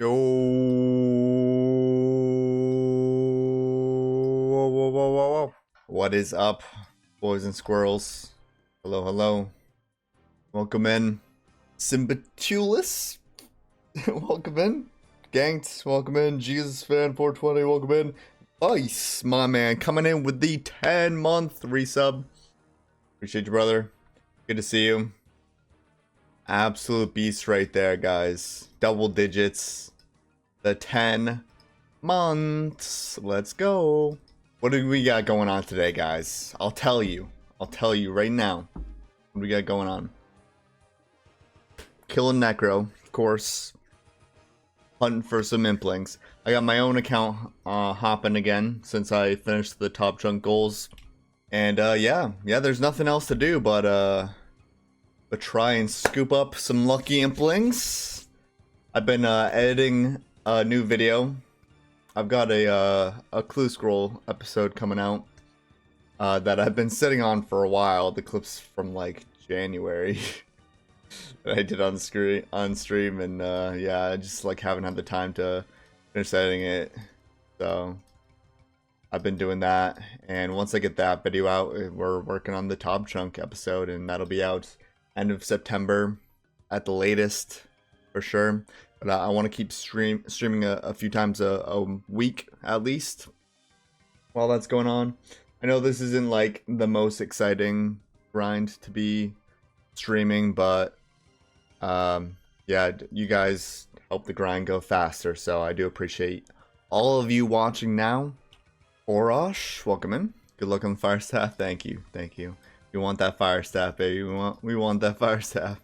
Yo, whoa, whoa, whoa, whoa, whoa. What is up, boys and squirrels? Hello, hello. Welcome in, Simbatulus. Welcome in, Ganked. Welcome in, Jesus Fan 420. Welcome in, Ice, my man, coming in with the 10-month resub. Appreciate you, brother. Good to see you. Absolute beast right there, guys. Double digits. The 10 months. Let's go. What do we got going on today, guys? I'll tell you right now what we got going on. Killing Necro, of course. Hunting for some implings. I got my own account hopping again since I finished the top chunk goals. And yeah, there's nothing else to do but try and scoop up some lucky implings. I've been editing a new video. I've got a clue scroll episode coming out that I've been sitting on for a while. The clips from like January that I did on stream, and yeah, I just like haven't had the time to finish editing it. So I've been doing that, and once I get that video out, we're working on the top chunk episode, and that'll be out end of September at the latest, for sure. But I want to keep streaming a few times a week at least while that's going on. I know this isn't like the most exciting grind to be streaming, but yeah, you guys help the grind go faster, so I do appreciate all of you watching now. Orosh, welcome in. Good luck on the fire staff. Thank you. We want that fire staff, baby. We want that fire staff.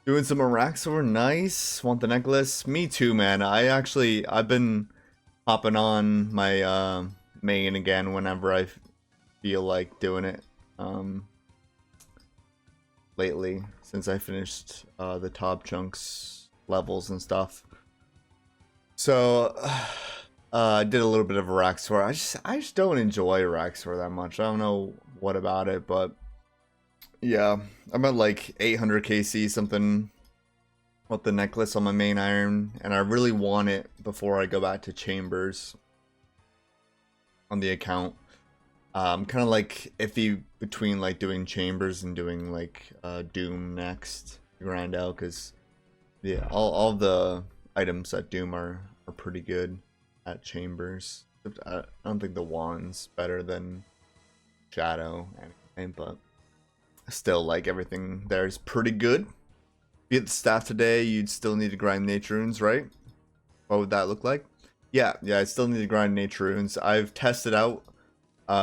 Doing some Araxor, nice. Want the necklace? Me too, man. I've been hopping on my main again whenever I feel like doing it. Lately, since I finished the top chunks levels and stuff. So I did a little bit of Araxor. I just don't enjoy Araxor that much. I don't know what about it, but yeah, I'm at like 800 KC something with the necklace on my main iron, and I really want it before I go back to chambers on the account. I'm kind of like iffy between like doing chambers and doing like Doom next to grind out, because yeah, all the items at Doom are pretty good at chambers. I don't think the wand's better than Shadow and anything, but still, like, everything there is pretty good. If you get the staff today, you'd still need to grind nature runes, right? What would that look like? Yeah, I still need to grind nature runes. I've tested out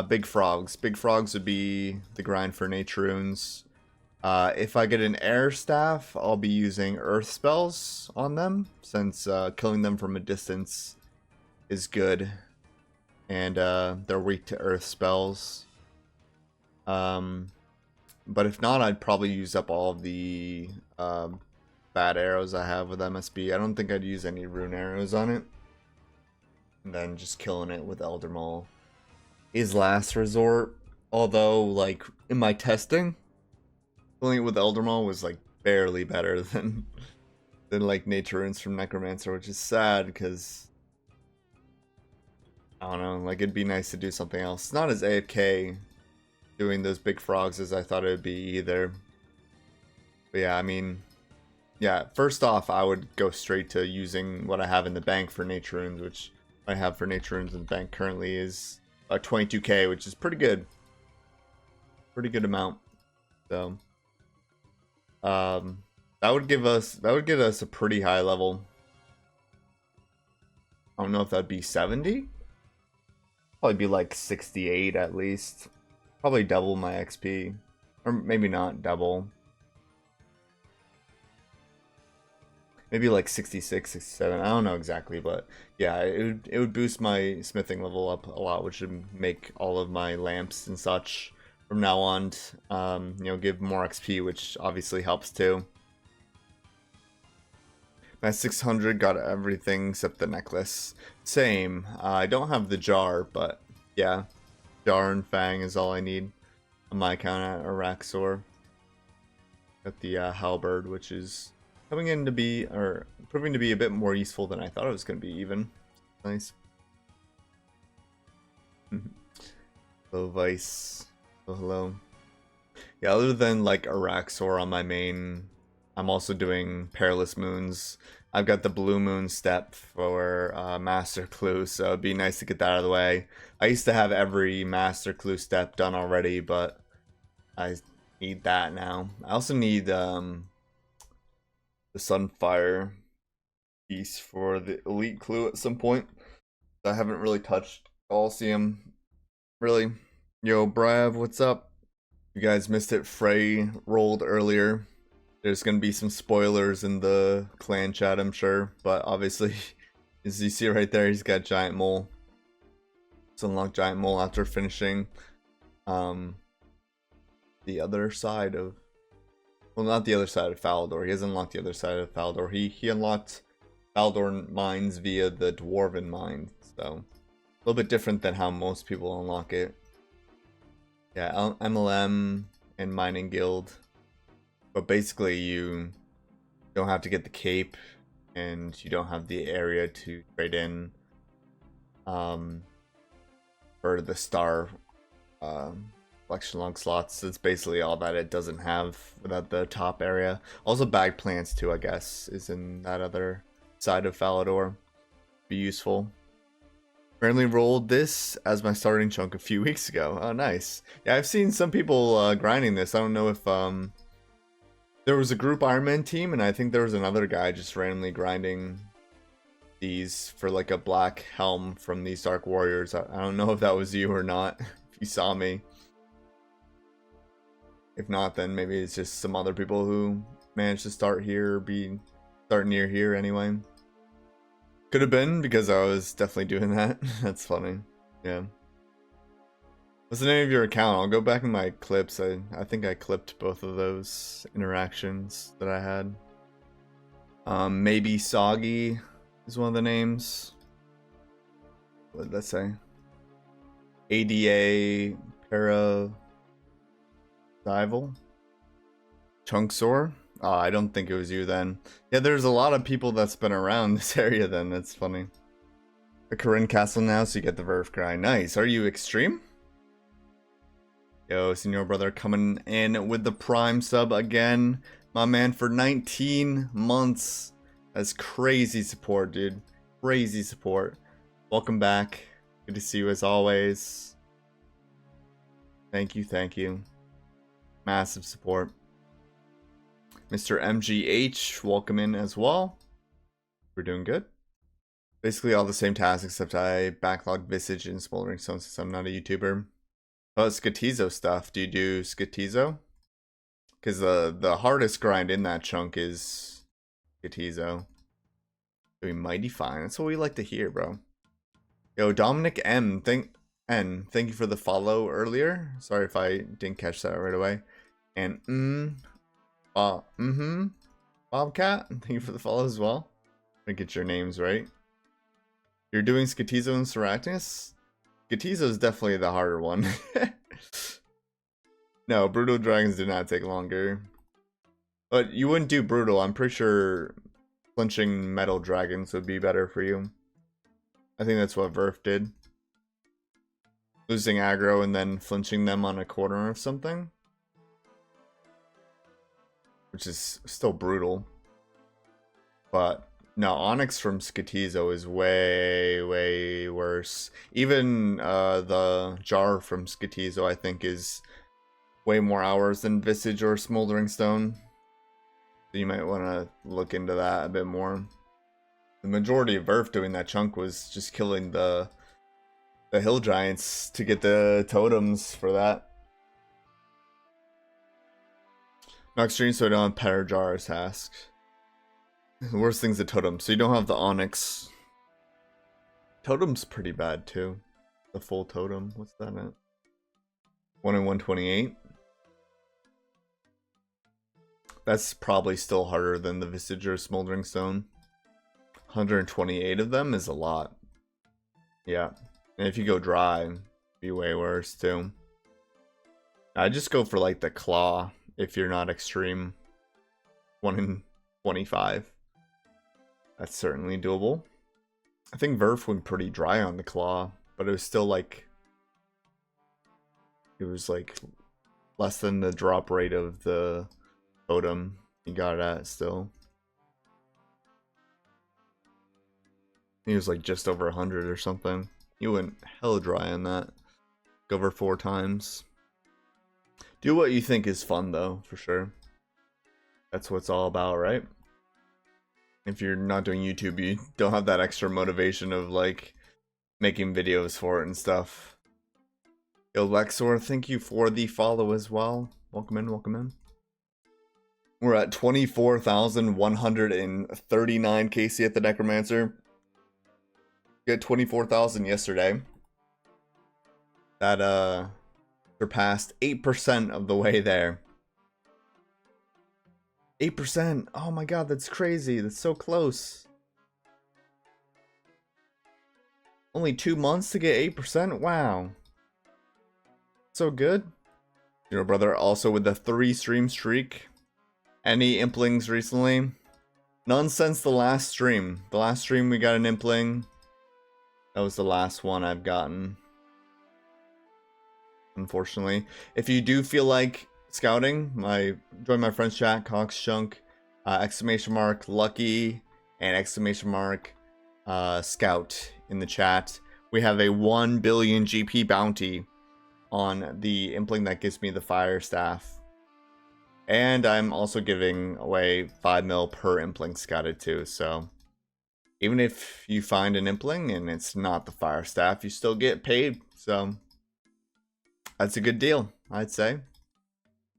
big frogs. Big frogs would be the grind for nature runes. If I get an air staff, I'll be using earth spells on them, since killing them from a distance is good, and they're weak to earth spells. But if not, I'd probably use up all of the bad arrows I have with MSB. I don't think I'd use any rune arrows on it. And then just killing it with Elder Maul is last resort. Although, like, in my testing, killing it with Elder Maul was like barely better than like nature runes from Necromancer, which is sad because I don't know, like, it'd be nice to do something else. It's not as AFK doing those big frogs as I thought it would be either. But yeah, I mean, yeah, first off, I would go straight to using what I have in the bank for nature runes, which I have for nature runes in the bank currently is 22k, which is pretty good. Pretty good amount. So that would get us a pretty high level. I don't know if that'd be 70. Probably be like 68 at least. Probably double my XP. Or maybe not double. Maybe like 66, 67. I don't know exactly, but yeah, it would boost my smithing level up a lot, which would make all of my lamps and such from now on, you know, give more XP, which obviously helps too. My 600 got everything except the necklace. Same. I don't have the jar, but yeah. Jar and Fang is all I need on my account at Araxor. Got the halberd, which is coming in to be, or proving to be a bit more useful than I thought it was going to be even. Nice. Hello, Vice. Oh, hello. Yeah, other than like Araxor on my main, I'm also doing Perilous Moons. I've got the Blue Moon step for Master Clue, so it'd be nice to get that out of the way. I used to have every Master Clue step done already, but I need that now. I also need the Sunfire piece for the Elite Clue at some point. I haven't really touched Coliseum, really. Yo, Brav, what's up? You guys missed it. Frey rolled earlier. There's gonna be some spoilers in the clan chat, I'm sure, but obviously, as you see right there, he's got Giant Mole. Let's unlock Giant Mole after finishing the other side of, well, not the other side of Falador. He hasn't unlocked the other side of Falador. He unlocked Falador mines via the Dwarven mine, so a little bit different than how most people unlock it. Yeah, MLM and Mining Guild. But basically, you don't have to get the cape, and you don't have the area to trade in for the star collection log slots. It's basically all that it doesn't have without the top area. Also, bag plants too, I guess, is in that other side of Falador. Be useful. Currently rolled this as my starting chunk a few weeks ago. Oh, nice. Yeah, I've seen some people grinding this. I don't know if there was a group Iron Man team, and I think there was another guy just randomly grinding these for like a black helm from these Dark Warriors. I don't know if that was you or not, if you saw me. If not, then maybe it's just some other people who managed to start here or start near here anyway. Could have been, because I was definitely doing that. That's funny. Yeah. What's the name of your account? I'll go back in my clips. I think I clipped both of those interactions that I had. Maybe Soggy is one of the names. What did that say? ADA Paradival? Chunksor? Oh, I don't think it was you then. Yeah, there's a lot of people that's been around this area then. That's funny. The Corinne Castle now, so you get the Verve Cry. Nice. Are you extreme? Yo, Senior Brother coming in with the Prime sub again. My man, for 19 months. That's crazy support, dude. Crazy support. Welcome back. Good to see you as always. Thank you, thank you. Massive support. Mr. MGH, welcome in as well. We're doing good. Basically all the same tasks, except I backlog Visage and Smoldering Stone since I'm not a YouTuber. Oh, Skatizo stuff. Do you do Skatizo? Because the hardest grind in that chunk is Skatizo. Doing mighty fine. That's what we like to hear, bro. Yo, Dominic M. Thank you for the follow earlier. Sorry if I didn't catch that right away. And Bobcat, thank you for the follow as well. I'm gonna get your names right. You're doing Skatizo and Seractus? Skatizo is definitely the harder one. No, Brutal Dragons did not take longer. But you wouldn't do Brutal. I'm pretty sure flinching Metal Dragons would be better for you. I think that's what Verf did. Losing aggro and then flinching them on a corner or something. Which is still brutal. But no, Onyx from Skatizo is way, way worse. Even the Jar from Skatizo, I think, is way more hours than Visage or Smoldering Stone. So you might want to look into that a bit more. The majority of Verf doing that chunk was just killing the Hill Giants to get the totems for that. Not extreme, so I don't have Parajar as task. The worst thing's the totem, so you don't have the Onyx. Totem's pretty bad too. The full totem, what's that at? 1 in 128. That's probably still harder than the Visage or Smoldering Stone. 128 of them is a lot. Yeah, and if you go dry, it'd be way worse too. I just go for like the Claw if you're not extreme. 1 in 25. That's certainly doable. I think Verf went pretty dry on the claw, but it was still like, it was like less than the drop rate of the totem he got it at still. He was like just over 100 or something. He went hella dry on that. Go over 4 times. Do what you think is fun though, for sure. That's what it's all about, right? If you're not doing YouTube, you don't have that extra motivation of like making videos for it and stuff. Yo, Lexor, thank you for the follow as well. Welcome in, welcome in. We're at 24,139 KC at the Necromancer. We got 24,000 yesterday. That surpassed 8% of the way there. 8%. Oh my god, that's crazy. That's so close. Only 2 months to get 8%? Wow. So good. You know, brother, also with the 3 stream streak. Any implings recently? None since the last stream. The last stream we got an impling. That was the last one I've gotten. Unfortunately. If you do feel like scouting, join my friends chat, Cox Chunk, exclamation mark lucky, and exclamation mark scout in the chat. We have a 1 billion GP bounty on the impling that gives me the fire staff. And I'm also giving away 5 mil per impling scouted too, so even if you find an impling and it's not the fire staff, you still get paid, so that's a good deal, I'd say.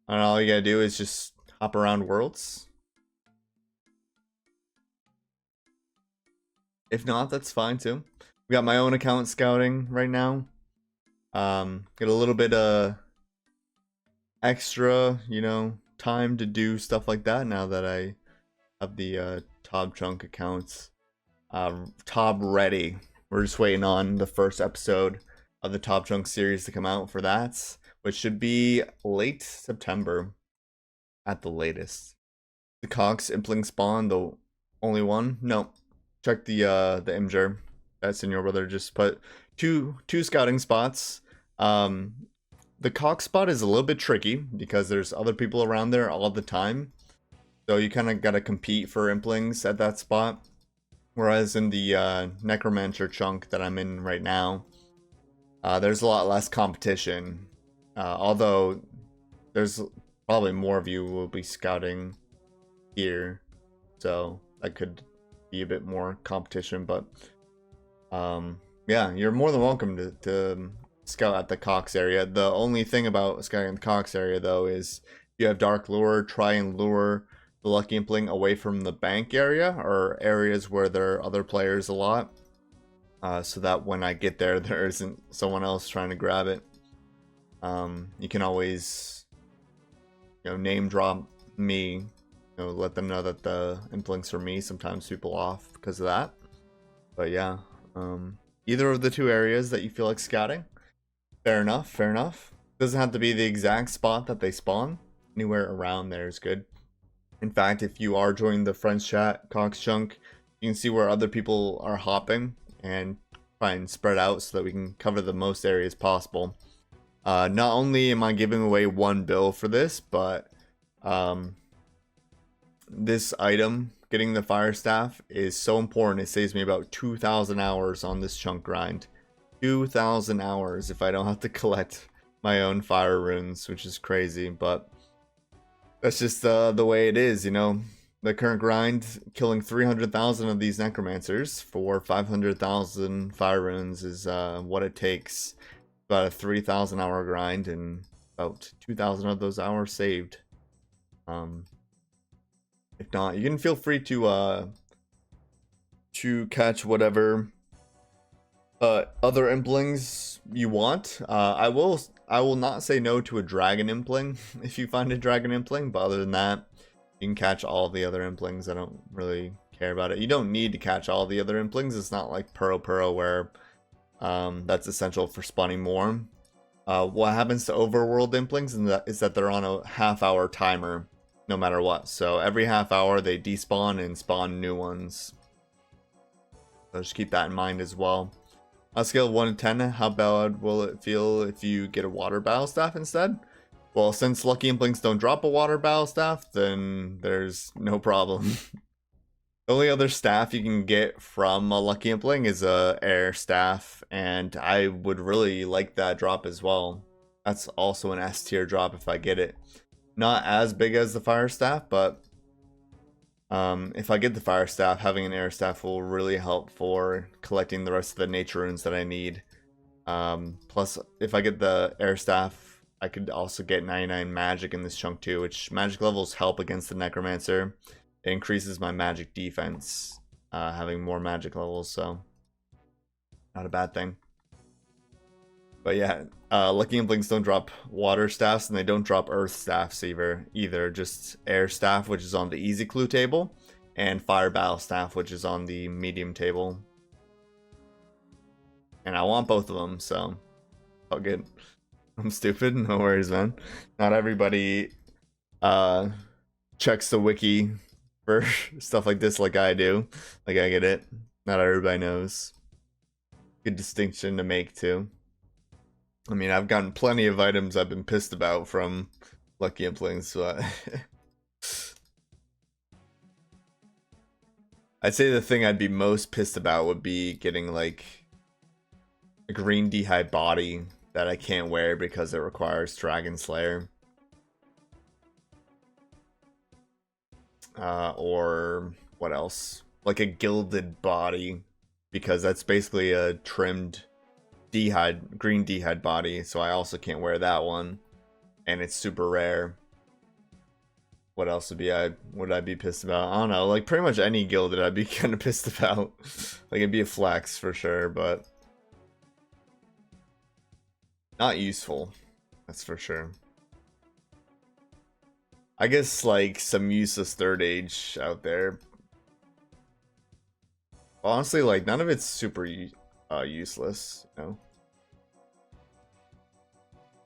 And all you gotta do is just hop around worlds. If not, that's fine too. We got my own account scouting right now. Get a little bit extra, you know, time to do stuff like that now that I have the Top Chunk accounts Top ready. We're just waiting on the first episode of the Top Chunk series to come out for that, which should be late September at the latest. The Cox impling spawn, the only one? No. Check the Imgur. That Senior Brother just put two scouting spots. The Cox spot is a little bit tricky because there's other people around there all the time. So you kind of got to compete for implings at that spot. Whereas in the Necromancer chunk that I'm in right now, there's a lot less competition. Although there's probably more of you will be scouting here. So that could be a bit more competition. But yeah, you're more than welcome to scout at the Cox area. The only thing about scouting the Cox area though is if you have Dark Lure, try and lure the Lucky Impling away from the bank area or areas where there are other players a lot, so that when I get there, there isn't someone else trying to grab it. You can always, you know, name drop me, you know, let them know that the Impling's for me. Sometimes people off because of that. But yeah, either of the two areas that you feel like scouting, fair enough, fair enough. Doesn't have to be the exact spot that they spawn. Anywhere around there is good. In fact, if you are joining the friends chat, Cox Chunk, you can see where other people are hopping and try and spread out so that we can cover the most areas possible. Not only am I giving away 1 bill for this, but this item, getting the fire staff, is so important. It saves me about 2,000 hours on this chunk grind. 2,000 hours if I don't have to collect my own fire runes, which is crazy, but that's just the way it is, you know. The current grind, killing 300,000 of these necromancers for 500,000 fire runes is what it takes. About a 3,000 hour grind and about 2,000 of those hours saved. If not, you can feel free to catch whatever other implings you want. I will not say no to a dragon impling if you find a dragon impling, but other than that, you can catch all the other implings. I don't really care about it. You don't need to catch all the other implings. It's not like Puro where that's essential for spawning more. What happens to overworld implings is that they're on a half-hour timer. no matter what. So every half hour they despawn and spawn new ones. So just keep that in mind as well. On a scale of 1 to 10, how bad will it feel if you get a water battle staff instead? Well, since Lucky Implings don't drop a water battle staff, then there's no problem. The only other staff you can get from a Lucky Impling is a air staff, and I would really like that drop as well. That's also an S tier drop if I get it. Not as big as the fire staff, but if I get the fire staff, having an air staff will really help for collecting the rest of the nature runes that I need. Plus, if I get the air staff, I could also get 99 magic in this chunk too, which magic levels help against the necromancer. It increases my magic defense, having more magic levels, so not a bad thing. But yeah, Lucky Implings don't drop water staffs, and they don't drop earth staffs either. Just air staff, which is on the easy clue table, and fire battle staff, which is on the medium table. And I want both of them, so all good. I'm stupid, no worries, man. Not everybody checks the wiki for stuff like this like I do. Like, I get it. Not everybody knows. Good distinction to make too. I mean, I've gotten plenty of items I've been pissed about from Lucky Implings, but I'd say the thing I'd be most pissed about would be getting like a green d'hide body that I can't wear because it requires Dragon Slayer. Or what else? Like a gilded body, because that's basically a trimmed d'hide, green d'hide body, so I also can't wear that one, and it's super rare. What else would I be pissed about? I don't know, like pretty much any gilded I'd be kind of pissed about. Like, it'd be a flex for sure, but not useful, that's for sure. I guess like some useless third age out there. Honestly, like none of it's super useless, you know.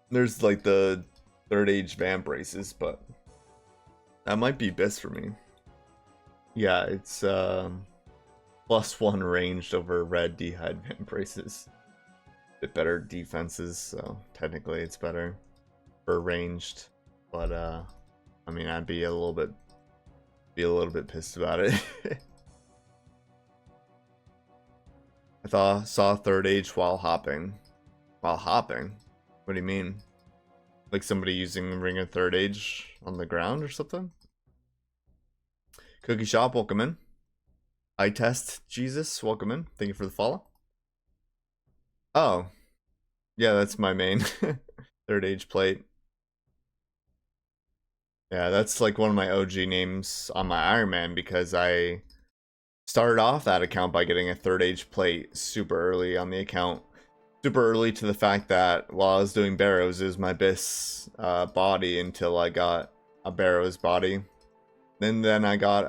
There's like the third age vamp races, but that might be best for me. Yeah, it's +1 ranged over red d'hide vamp races. Bit better defenses, so technically it's better for ranged, but I mean, I'd be a little bit pissed about it. I saw third age while hopping. While hopping? What do you mean? Like somebody using Ring of Third Age on the ground or something? Cookie Shop, welcome in. I Test Jesus, welcome in. Thank you for the follow. Oh. Yeah, that's my main third age plate. Yeah, that's like one of my OG names on my Iron Man, because I started off that account by getting a third age plate super early on the account. Super early to the fact that while I was doing Barrows, it was my Abyss body until I got a Barrows body. Then I got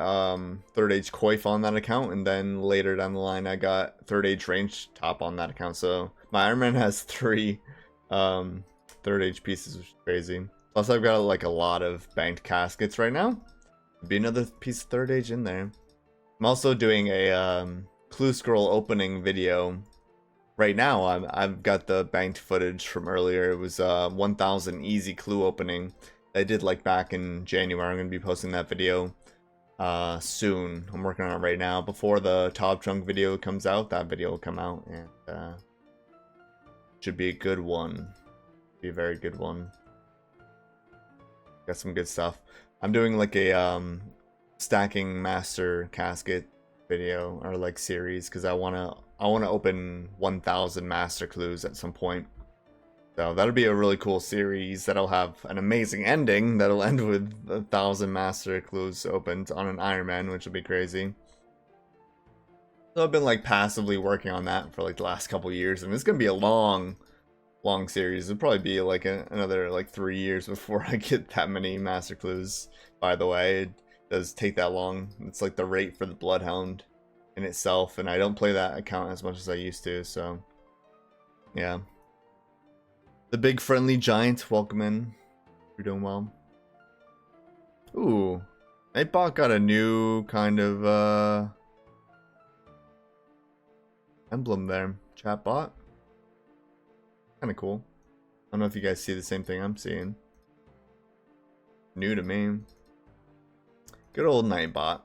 third age Coif on that account, and then later down the line I got third age range top on that account. So my Iron Man has 3 third age pieces, which is crazy. Plus I've got like a lot of banked caskets right now. There'll be another piece of third age in there. I'm also doing a clue scroll opening video right now. I've got the banked footage from earlier. It was 1000 easy clue opening I did like back in January. I'm going to be posting that video soon. I'm working on it right now. Before the top chunk video comes out, that video will come out, and should be a good one. Be a very good one. Got some good stuff. I'm doing like a stacking master casket video, or like series, because I wanna open 1000 master clues at some point. So that'll be a really cool series that'll have an amazing ending that'll end with 1000 master clues opened on an Iron Man, which will be crazy. So I've been like passively working on that for like the last couple years, and it's gonna be a long series. It'll probably be like another like 3 years before I get that many master clues. By the way, it does take that long. It's like the rate for the Bloodhound in itself, and I don't play that account as much as I used to, so yeah. The big friendly giant, welcome in. You're doing well. Ooh. Nightbot got a new kind of emblem there. Chatbot. Kind of cool. I don't know if you guys see the same thing I'm seeing. New to me. Good old Nightbot.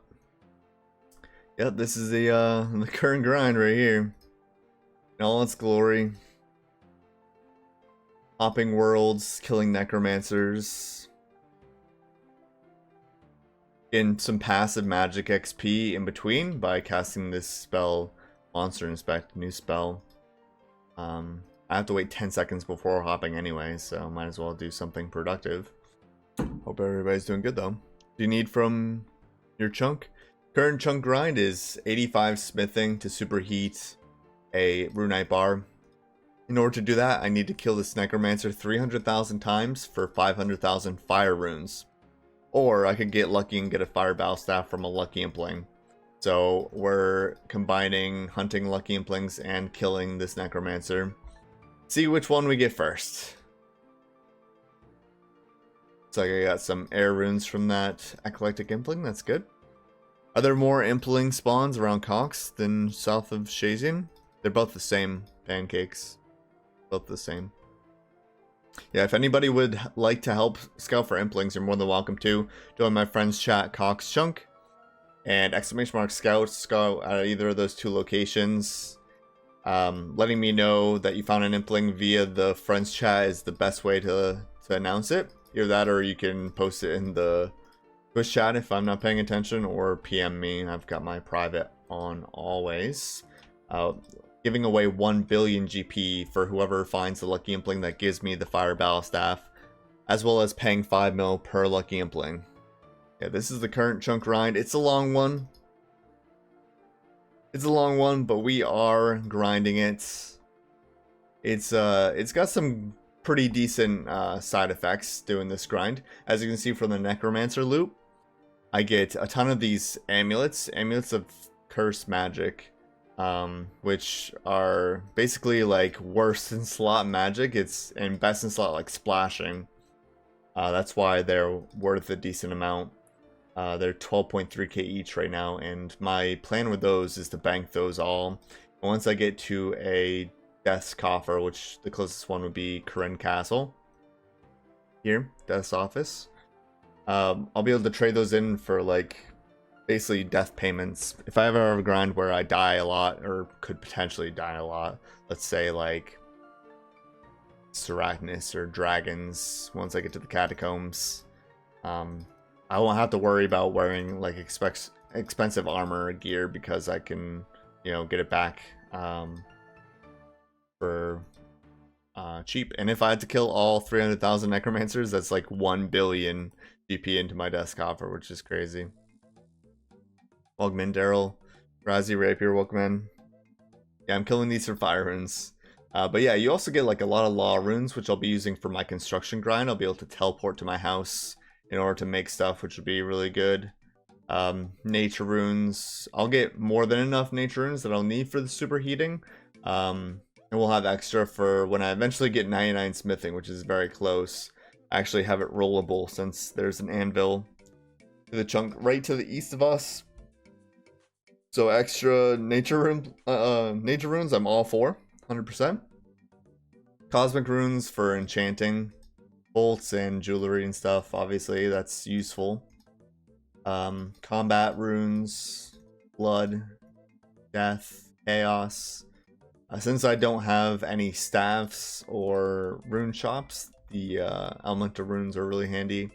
Yep, this is the current grind right here. In all its glory. Hopping worlds, killing necromancers. Getting some passive magic XP in between by casting this spell, Monster Inspect, new spell. I have to wait 10 seconds before hopping anyway, so might as well do something productive. Hope everybody's doing good though. Do you need from your chunk? Current chunk grind is 85 smithing to superheat a runite bar. In order to do that, I need to kill this necromancer 300,000 times for 500,000 fire runes. Or I could get lucky and get a fire battle staff from a lucky impling. So we're combining hunting lucky implings and killing this necromancer. See which one we get first. Looks like I got some air runes from that eclectic impling. That's good. Are there more impling spawns around Cox than south of Shazian? They're both the same pancakes. Both the same. Yeah, if anybody would like to help scout for implings, you're more than welcome to. Join my friend's chat, Cox Chunk, and !scout at either of those two locations. Letting me know that you found an impling via the friend's chat is the best way to announce it. Either that, or you can post it in the Twitch chat if I'm not paying attention, or PM me. I've got my private on always. Giving away 1 billion GP for whoever finds the lucky impling that gives me the fire battle staff, as well as paying 5 mil per lucky impling. Yeah, this is the current chunk grind. It's a long one. It's a long one, but we are grinding it. It's got some pretty decent side effects doing this grind. As you can see from the necromancer loop, I get a ton of these amulets of curse magic. Which are basically like worse than slot magic. It's and best in slot like splashing. That's why they're worth a decent amount. They're 12.3k each right now, and my plan with those is to bank those all. Once I get to a Death's Coffer, which the closest one would be Corinne Castle. Here, Death's Office. I'll be able to trade those in for like basically death payments. If I ever have a grind where I die a lot, or could potentially die a lot, let's say like Seracnus or dragons, once I get to the catacombs, I won't have to worry about wearing like expensive armor or gear, because I can, you know, get it back for cheap. And if I had to kill all 300,000 necromancers, that's like 1 billion GP into my death coffer, which is crazy. Welcome in, Daryl. Razzie Rapier, welcome in. Yeah, I'm killing these for fire runes. But yeah, you also get like a lot of law runes, which I'll be using for my construction grind. I'll be able to teleport to my house in order to make stuff, which would be really good. Nature runes. I'll get more than enough nature runes that I'll need for the superheating. And we'll have extra for when I eventually get 99 smithing, which is very close. I actually have it rollable since there's an anvil to the chunk right to the east of us. So extra nature runes, I'm all for, 100%. Cosmic runes for enchanting, bolts and jewelry and stuff. Obviously, that's useful. Combat runes, blood, death, chaos. Since I don't have any staffs or rune shops, the elemental runes are really handy.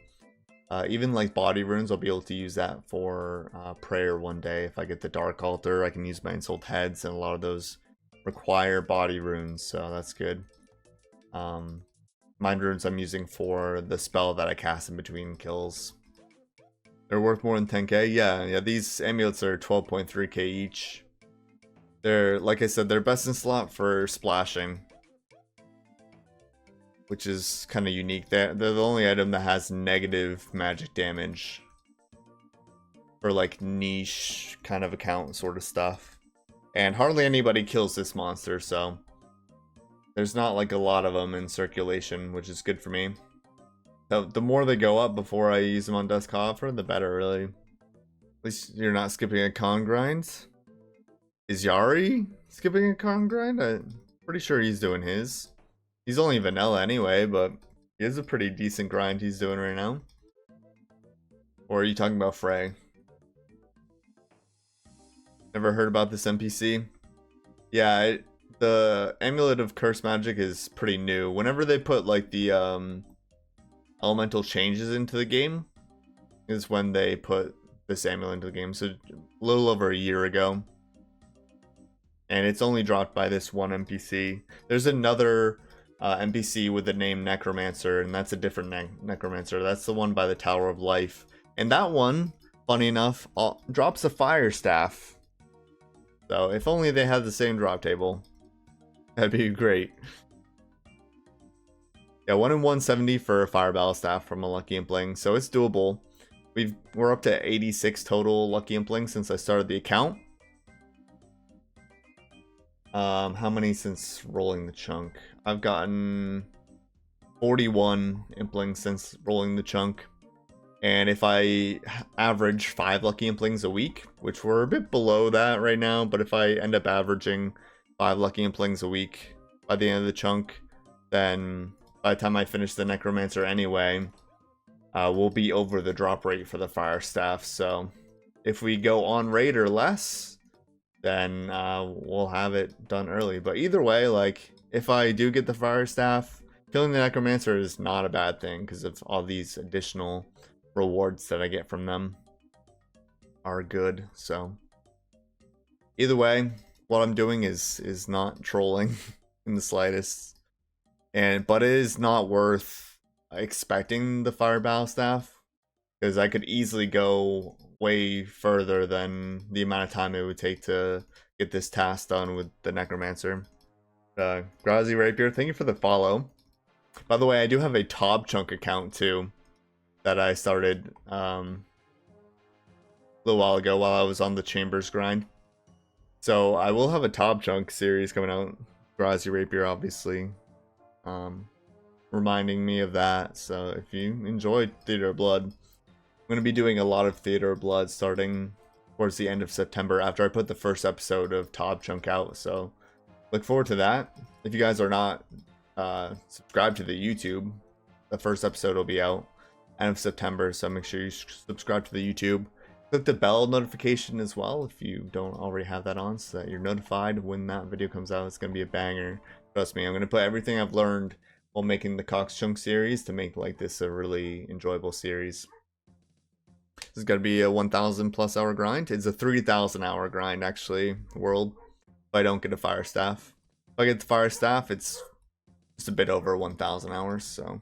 Even like body runes, I'll be able to use that for prayer one day. If I get the dark altar, I can use my ensouled heads, and a lot of those require body runes, so that's good. Mind runes I'm using for the spell that I cast in between kills. They're worth more than 10k. Yeah, these amulets are 12.3k each. They're, like I said, they're best in slot for splashing, which is kind of unique. They're the only item that has negative magic damage for like niche kind of account sort of stuff. And hardly anybody kills this monster, so there's not like a lot of them in circulation, which is good for me. The more they go up before I use them on Dusk Offer, the better, really. At least you're not skipping a con grind. Is Yari skipping a con grind? I'm pretty sure he's doing his. He's only vanilla anyway, but he has a pretty decent grind he's doing right now. Or are you talking about Frey? Never heard about this NPC? Yeah, the Amulet of Curse Magic is pretty new. Whenever they put like the elemental changes into the game is when they put this amulet into the game. So a little over a year ago. And it's only dropped by this one NPC. There's another NPC with the name Necromancer, and that's a different Necromancer. That's the one by the Tower of Life. And that one, funny enough, drops a fire staff. So if only they had the same drop table, that'd be great. Yeah, 1 in 170 for a fire battle staff from a Lucky Impling, so it's doable. We're up to 86 total Lucky Implings since I started the account. How many since rolling the chunk? I've gotten 41 Implings since rolling the chunk. And if I average 5 Lucky Implings a week, which we're a bit below that right now, but if I end up averaging 5 Lucky Implings a week by the end of the chunk, then by the time I finish the Necromancer anyway, we'll be over the drop rate for the Fire Staff. So if we go on rate or less, then we'll have it done early. But either way, like, if I do get the Fire Staff, killing the Necromancer is not a bad thing because of all these additional rewards that I get from them are good. So either way, what I'm doing is not trolling in the slightest, but it is not worth expecting the Fire Battle Staff because I could easily go way further than the amount of time it would take to get this task done with the Necromancer. Grazi Rapier, thank you for the follow. By the way, I do have a Top Chunk account too that I started a little while ago while I was on the Chambers grind. So I will have a Top Chunk series coming out. Grazi Rapier, obviously, reminding me of that. So if you enjoyed Theater of Blood, I'm going to be doing a lot of Theater of Blood starting towards the end of September after I put the first episode of Top Chunk out. So look forward to that. If you guys are not subscribed to the YouTube, the first episode will be out end of September, so make sure you subscribe to the YouTube. Click the bell notification as well if you don't already have that on, so that you're notified when that video comes out. It's going to be a banger. Trust me, I'm going to put everything I've learned while making the Cox Chunk series to make like this a really enjoyable series. This is going to be a 1,000 plus hour grind. It's a 3,000 hour grind actually, world, if I don't get a Fire Staff. If I get the Fire Staff, it's just a bit over 1,000 hours, so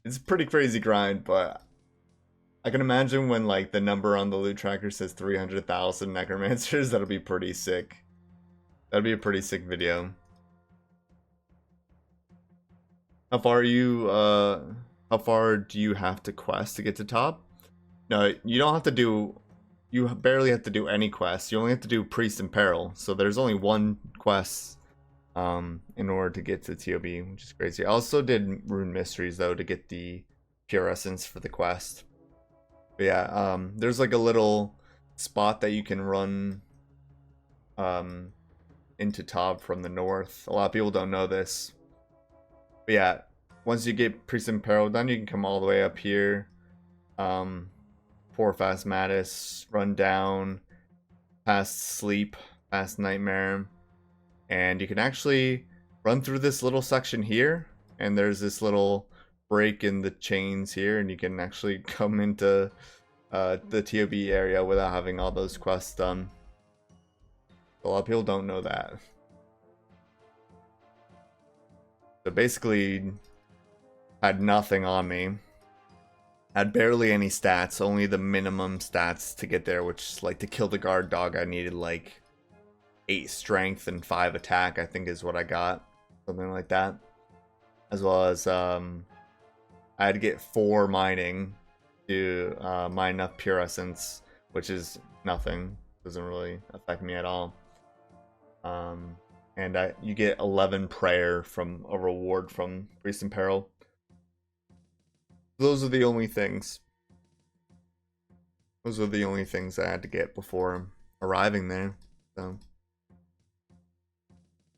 it's a pretty crazy grind. But I can imagine when like the number on the loot tracker says 300,000 Necromancers, that'll be pretty sick. That'd be a pretty sick video. How far do you have to quest to get to top? No, you don't have to do, you barely have to do any quests. You only have to do Priest in Peril. So there's only one quest in order to get to TOB, which is crazy. I also did Rune Mysteries though to get the Pure Essence for the quest. But yeah, there's like a little spot that you can run into Tob from the north. A lot of people don't know this. But yeah, once you get Priest in Peril done, you can come all the way up here. Pour Fast Mattis, run down, past Sleep, past Nightmare. And you can actually run through this little section here. And there's this little break in the chains here. And you can actually come into the TOB area without having all those quests done. A lot of people don't know that. So basically, had nothing on me. Had barely any stats, only the minimum stats to get there, which is like to kill the guard dog, I needed like 8 strength and 5 attack, I think is what I got. Something like that. As well as I had to get 4 mining to mine enough Pure Essence, which is nothing. Doesn't really affect me at all. And you get 11 prayer from a reward from Priest in Peril. Those are the only things. Those are the only things I had to get before arriving there. So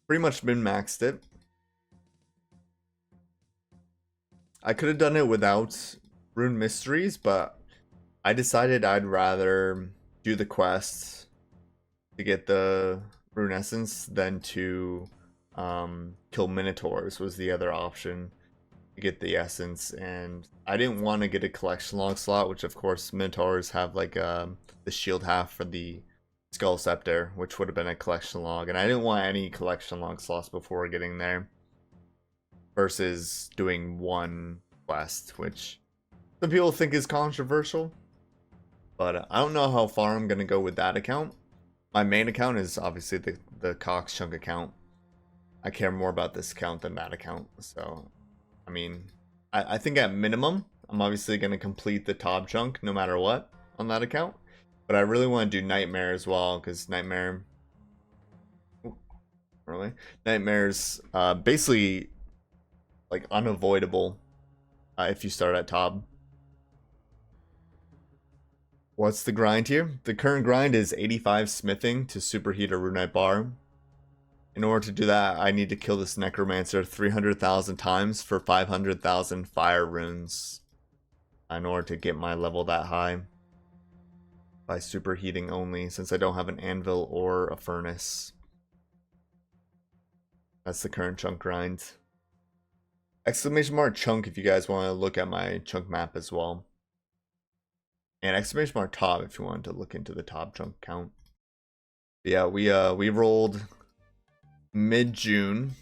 pretty much min-maxed it. I could have done it without Rune Mysteries, but I decided I'd rather do the quests to get the Rune Essence than to kill Minotaurs was the other option to get the Essence. And I didn't want to get a collection log slot, which of course Minotaurs have like the shield half for the Skull Scepter, which would have been a collection log. And I didn't want any collection log slots before getting there. Versus doing one quest, which some people think is controversial. But I don't know how far I'm going to go with that account. My main account is obviously the Cox Chunk account. I care more about this account than that account. So, I mean, I think at minimum, I'm obviously going to complete the top chunk no matter what on that account. But I really want to do Nightmare as well, because Nightmare... Really? Nightmare's basically like unavoidable if you start at top. What's the grind here? The current grind is 85 smithing to superheat a runite bar. In order to do that, I need to kill this necromancer 300,000 times for 500,000 fire runes in order to get my level that high by superheating only, since I don't have an anvil or a furnace. That's the current chunk grind. Exclamation mark chunk if you guys want to look at my chunk map as well. And exclamation mark top if you wanted to look into the top chunk count. But yeah, we rolled mid-June.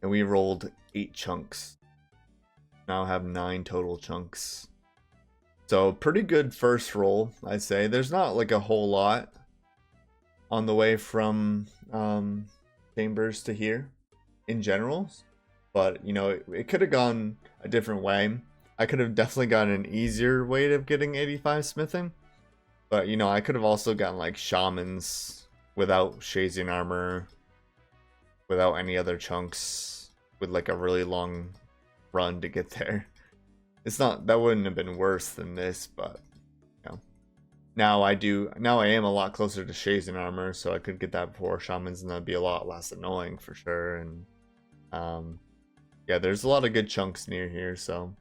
And we rolled 8 chunks. Now have 9 total chunks. So pretty good first roll, I'd say. There's not like a whole lot on the way from Chambers to here in general. But, you know, it could have gone a different way. I could have definitely gotten an easier way of getting 85 smithing. But, you know, I could have also gotten, like, shamans without Shazian armor, without any other chunks, with, like, a really long run to get there. It's not, that wouldn't have been worse than this, but, you know. Now I am a lot closer to Shazian armor, so I could get that before shamans, and that'd be a lot less annoying for sure. And, yeah, there's a lot of good chunks near here, so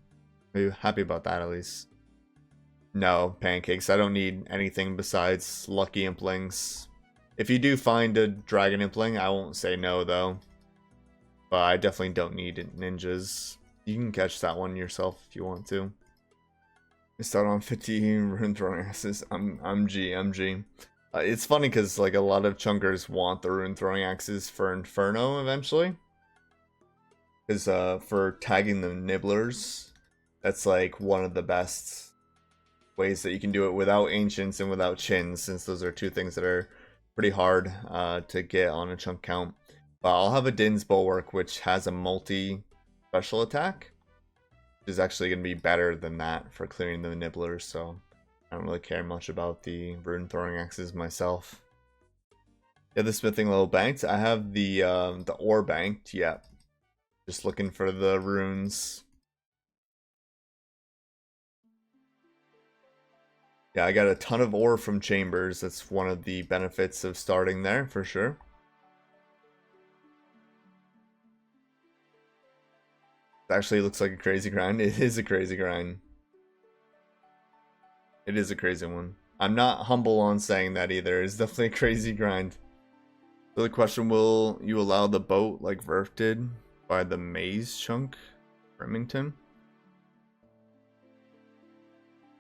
I'm happy about that at least. No, pancakes. I don't need anything besides lucky implings. If you do find a dragon impling, I won't say no though. But I definitely don't need ninjas. You can catch that one yourself if you want to. I start on 15 rune throwing axes. I'm G. It's funny because like a lot of chunkers want the rune throwing axes for Inferno eventually. Because for tagging the nibblers, that's like one of the best ways that you can do it without ancients and without chins, since those are two things that are pretty hard to get on a chunk count. But I'll have a Din's Bulwark, which has a multi special attack, which is actually going to be better than that for clearing the nibblers, so I don't really care much about the rune throwing axes myself. Yeah, the smithing level banked. I have the ore banked, yeah. Just looking for the runes. Yeah, I got a ton of ore from Chambers. That's one of the benefits of starting there, for sure. It actually looks like a crazy grind. It is a crazy grind. It is a crazy one. I'm not humble on saying that either. It's definitely a crazy grind. So the question, will you allow the boat like Verf did by the maze chunk, Remington?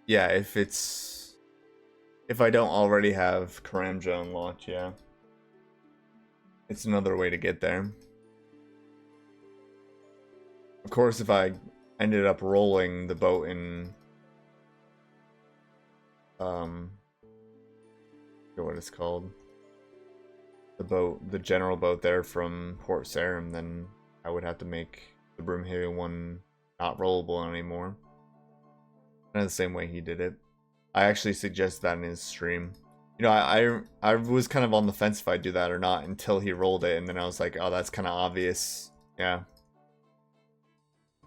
Yeah, if I don't already have Karamja unlocked, yeah. It's another way to get there. Of course, if I ended up rolling the boat in I forget what it's called. The general boat there from Port Sarim, then I would have to make the Broomhaven one not rollable anymore. Kind of the same way he did it. I actually suggest that in his stream. You know, I was kind of on the fence if I'd do that or not until he rolled it, and then I was like, oh, that's kind of obvious. Yeah.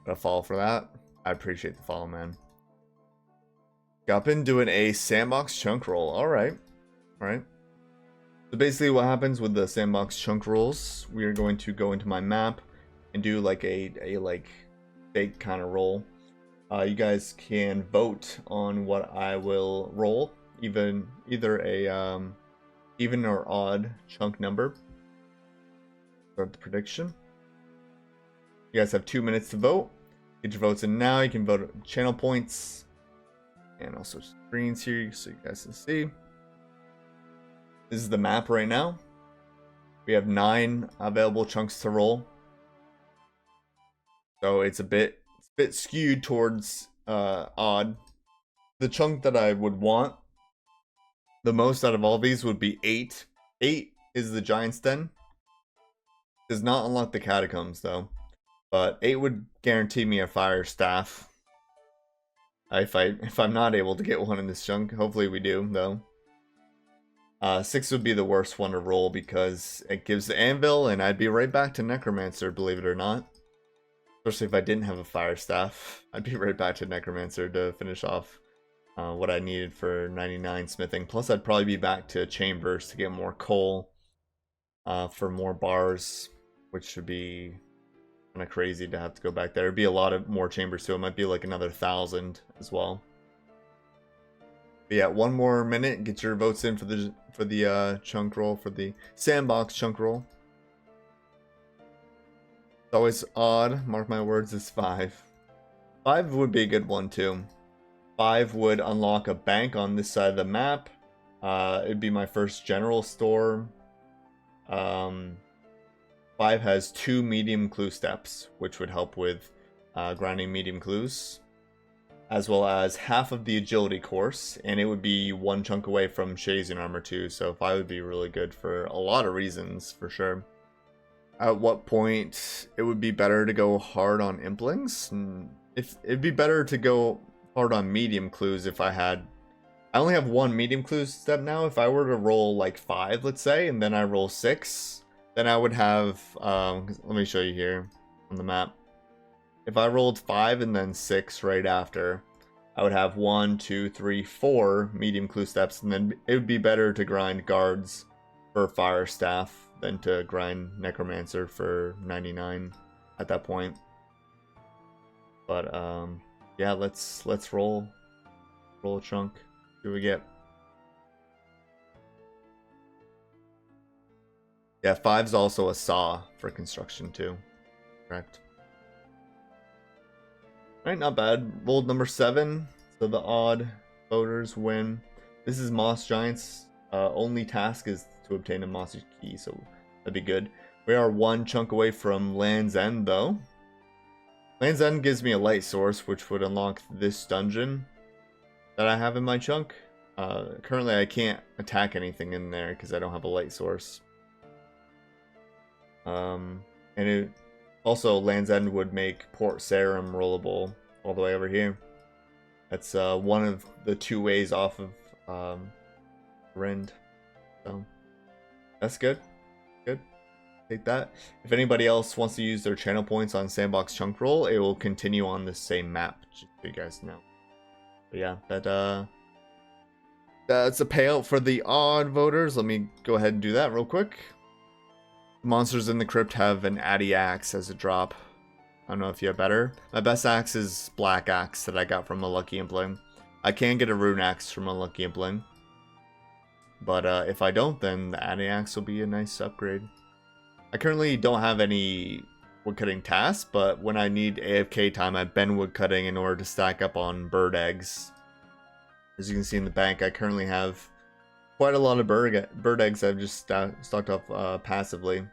Gotta fall for that. I appreciate the follow, man. Guppin doing a sandbox chunk roll. Alright. Alright. So basically what happens with the sandbox chunk rolls, we are going to go into my map and do like a like fake kind of roll. You guys can vote on what I will roll, either a even or odd chunk number. Start the prediction. You guys have 2 minutes to vote. Get your votes in now. You can vote channel points. And also screens here so you guys can see. This is the map right now. We have 9 available chunks to roll. So it's a bit skewed towards odd. The chunk that I would want the most out of all these would be 8. 8 is the Giant's Den. Does not unlock the Catacombs though. But 8 would guarantee me a fire staff. If I'm not able to get one in this chunk. Hopefully we do though. 6 would be the worst one to roll because it gives the anvil and I'd be right back to Necromancer, believe it or not. Especially if I didn't have a fire staff. I'd be right back to Necromancer to finish off what I needed for 99 smithing. Plus I'd probably be back to Chambers to get more coal for more bars, which would be kind of crazy to have to go back there. It'd be a lot of more Chambers too. It might be like another 1,000 as well. But yeah, 1 more minute. Get your votes in for the chunk roll, for the sandbox chunk roll. It's always odd. Mark my words, is 5. 5 would be a good one too. 5 would unlock a bank on this side of the map. It'd be my first general store. 5 has 2 medium clue steps, which would help with grinding medium clues, as well as half of the agility course, and it would be 1 chunk away from Shazian armor too, so 5 would be really good for a lot of reasons, for sure. At what point it would be better to go hard on implings? If it'd be better to go hard on medium clues if I only have 1 medium clue step now. If I were to roll like 5, let's say, and then I roll 6, then I would have, let me show you here on the map. If I rolled 5 and then 6 right after, I would have 1, 2, 3, 4 medium clue steps, and then it would be better to grind guards for fire staff than to grind necromancer for 99 at that point. But yeah, let's roll a chunk. See what we get. Yeah, 5's also a saw for construction too. Correct. Alright, not bad. Rolled number 7, so the odd voters win. This is Moss Giants. Only task is to obtain a Mossy Key, so that'd be good. We are 1 chunk away from Land's End, though. Land's End gives me a light source, which would unlock this dungeon that I have in my chunk. Currently, I can't attack anything in there because I don't have a light source. And it also, Land's End would make Port Sarum rollable all the way over here. That's one of the 2 ways off of Rend. So that's good. Good. Take that. If anybody else wants to use their channel points on Sandbox Chunk Roll, it will continue on the same map, just so you guys know. But yeah, that's a payout for the odd voters. Let me go ahead and do that real quick. Monsters in the Crypt have an Addy Axe as a drop. I don't know if you have better. My best axe is Black Axe that I got from a Lucky Impling. I can get a Rune Axe from a Lucky Impling. But if I don't, then the Addy Axe will be a nice upgrade. I currently don't have any woodcutting tasks, but when I need AFK time, I've been woodcutting in order to stack up on bird eggs. As you can see in the bank, I currently have quite a lot of bird eggs I've just stocked up passively.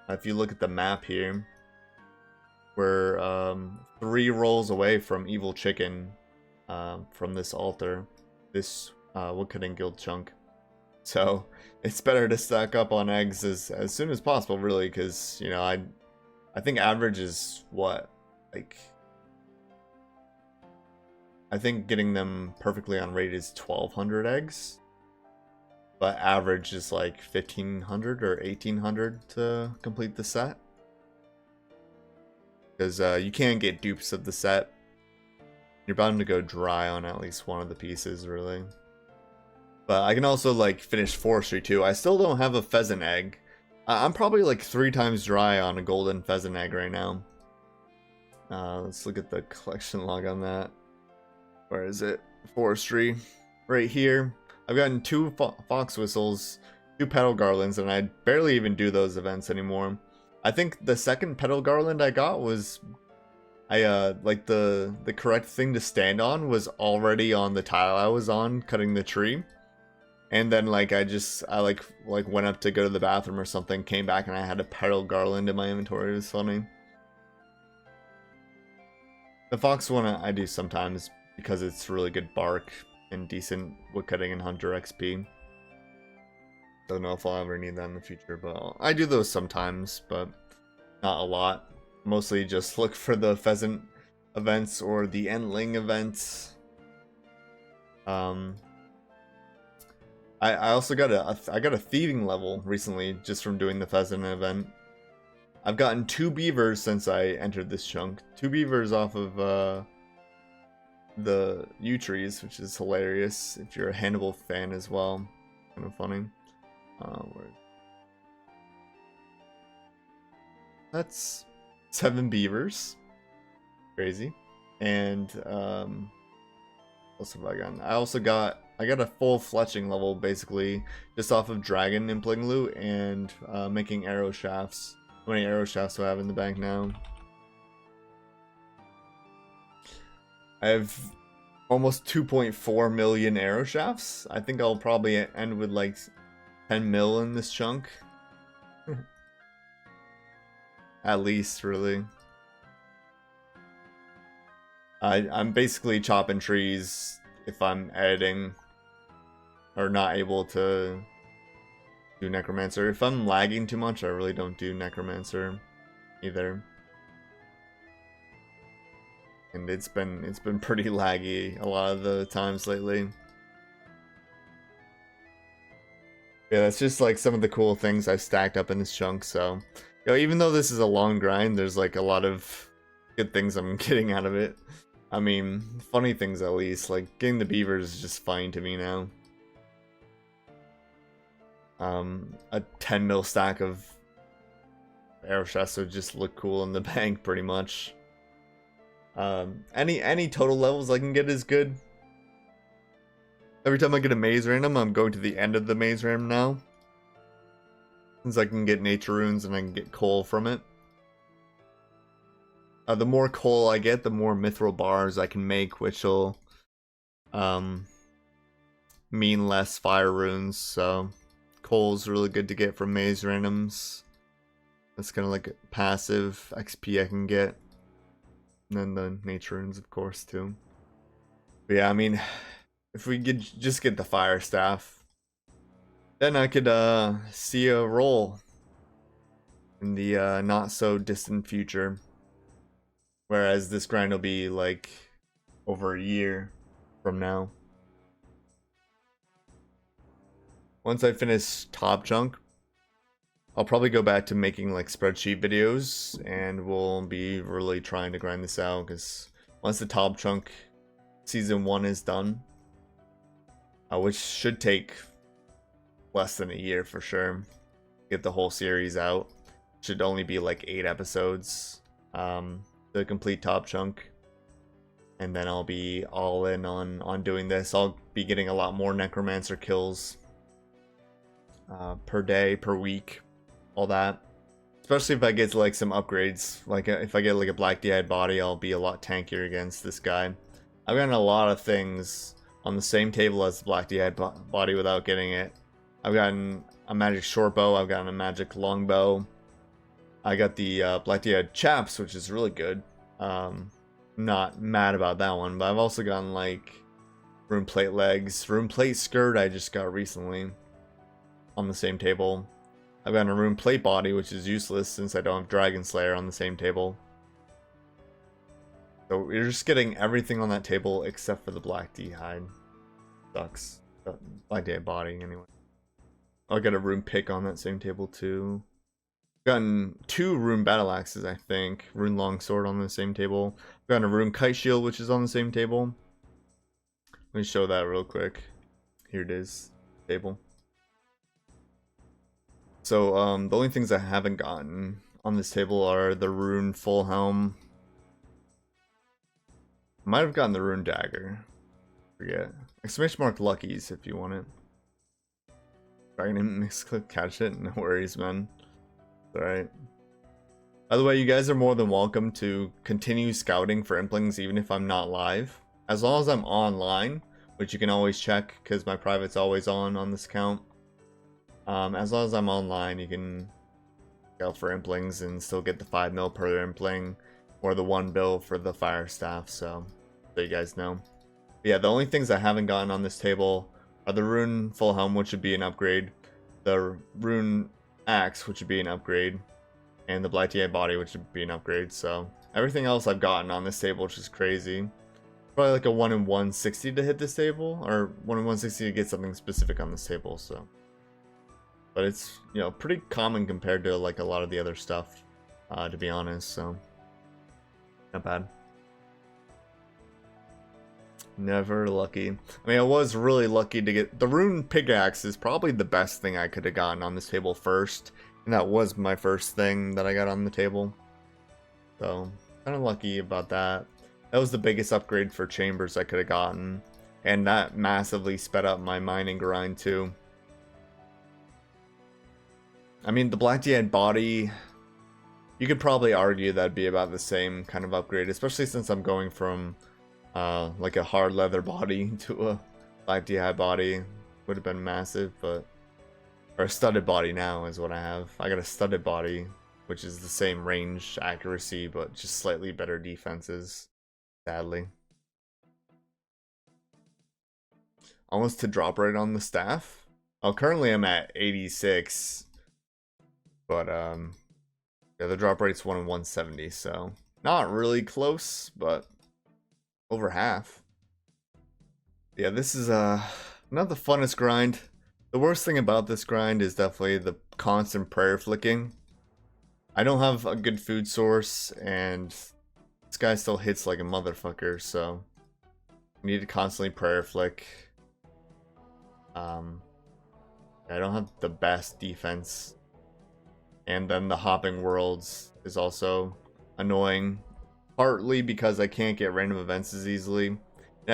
If you look at the map here, we're 3 rolls away from Evil Chicken from this altar, this Woodcutting Guild chunk. So it's better to stack up on eggs as soon as possible, really, because, you know, I think average is what, like, I think getting them perfectly on rate is 1,200 eggs. But average is like 1,500 or 1,800 to complete the set. Because you can get dupes of the set. You're bound to go dry on at least one of the pieces, really. But I can also, like, finish forestry, too. I still don't have a pheasant egg. I'm probably, like, 3 times dry on a golden pheasant egg right now. Let's look at the collection log on that. Where is it? Forestry. Right here. I've gotten 2 fox whistles, 2 petal garlands, and I barely even do those events anymore. I think the second petal garland I got was... like the correct thing to stand on was already on the tile I was on, cutting the tree. And then, like, I like went up to go to the bathroom or something, came back, and I had a petal garland in my inventory. It was funny. The fox one I do sometimes because it's really good bark and decent woodcutting and hunter XP. Don't know if I'll ever need that in the future, but I do those sometimes, but not a lot. Mostly just look for the pheasant events or the entling events. I also got a thieving level recently just from doing the pheasant event. I've gotten 2 beavers since I entered this chunk. 2 beavers off of the yew trees, which is hilarious if you're a Hannibal fan as well. Kind of funny. That's 7 beavers. Crazy. And what else have I gotten? I got a full fletching level basically just off of dragon impling loot and making arrow shafts. How many arrow shafts do I have in the bank now? I have almost 2.4 million arrow shafts. I think I'll probably end with like 10 mil in this chunk. At least, really. I'm basically chopping trees if I'm editing or not able to do Necromancer. If I'm lagging too much, I really don't do Necromancer either. And it's been pretty laggy a lot of the times lately. Yeah, that's just like some of the cool things I've stacked up in this chunk, so you know, even though this is a long grind, there's like a lot of good things I'm getting out of it. I mean, funny things at least, like getting the beavers is just fine to me now. A 10 mil stack of arrow shafts would just look cool in the bank pretty much. Any total levels I can get is good. Every time I get a maze random, I'm going to the end of the maze random now. Since I can get nature runes and I can get coal from it. The more coal I get, the more mithril bars I can make, which will mean less fire runes, so coal's really good to get from maze randoms. That's kind of like a passive XP I can get. And then the nature runes, of course, too. But yeah, I mean, if we could just get the fire staff, then I could see a roll in the not so distant future. Whereas this grind will be like over a year from now. Once I finish top chunk, I'll probably go back to making like spreadsheet videos, and we'll be really trying to grind this out, because once the top chunk season 1 is done, which should take less than a year for sure, get the whole series out. Should only be like 8 episodes. The complete top chunk, and then I'll be all in on doing this. I'll be getting a lot more necromancer kills per day, per week, all that. Especially if I get like some upgrades, like if I get like a black DI body, I'll be a lot tankier against this guy. I've gotten a lot of things on the same table as the black DI body without getting it. I've gotten a magic short bow, I've gotten a magic long bow. I got the black DI chaps, which is really good. Not mad about that one, but I've also gotten like rune plate legs, rune plate skirt I just got recently on the same table. I've gotten a rune plate body, which is useless since I don't have Dragon Slayer on the same table. So you're just getting everything on that table except for the black D hide. Sucks. Black D body anyway. I'll get a rune pick on that same table too. Gotten 2 rune battle axes, I think. Rune longsword on the same table. Gotten a rune kite shield, which is on the same table. Let me show that real quick. Here it is, table. So the only things I haven't gotten on this table are the rune full helm. Might have gotten the rune dagger. Forget. Exclamation mark luckies if you want it. Dragon mix click catch it. No worries, man. Alright. By the way, you guys are more than welcome to continue scouting for implings even if I'm not live. As long as I'm online, which you can always check because my private's always on this account. As long as I'm online, you can scout for implings and still get the 5 mil per impling or the 1 bill for the fire staff, so you guys know. But yeah, the only things I haven't gotten on this table are the rune full helm, which would be an upgrade, the rune axe, which would be an upgrade, and the Blighty Eye body, which would be an upgrade. So everything else I've gotten on this table, which is crazy. Probably like a 1 in 160 to hit this table, or 1 in 160 to get something specific on this table. So, but it's, you know, pretty common compared to like a lot of the other stuff, to be honest. So not bad. Never lucky. I mean, I was really lucky to get the rune pickaxe. Is probably the best thing I could have gotten on this table first, and that was my first thing that I got on the table. So kind of lucky about that. That was the biggest upgrade for chambers I could have gotten, and that massively sped up my mining grind too. I mean, the Blighty Eye body, you could probably argue that'd be about the same kind of upgrade, especially since I'm going from like a hard leather body to a Blighty Eye body. Would have been massive, but or a studded body now is what I have. I got a studded body, which is the same range accuracy, but just slightly better defenses, sadly. Almost to drop rate on the staff. Oh, currently I'm at 86, but yeah, the drop rate's 1 in 170, so not really close, but over half. Yeah, this is not the funnest grind. The worst thing about this grind is definitely the constant prayer flicking. I don't have a good food source, and this guy still hits like a motherfucker, so I need to constantly prayer flick. I don't have the best defense, and then the hopping worlds is also annoying. Partly because I can't get random events as easily. And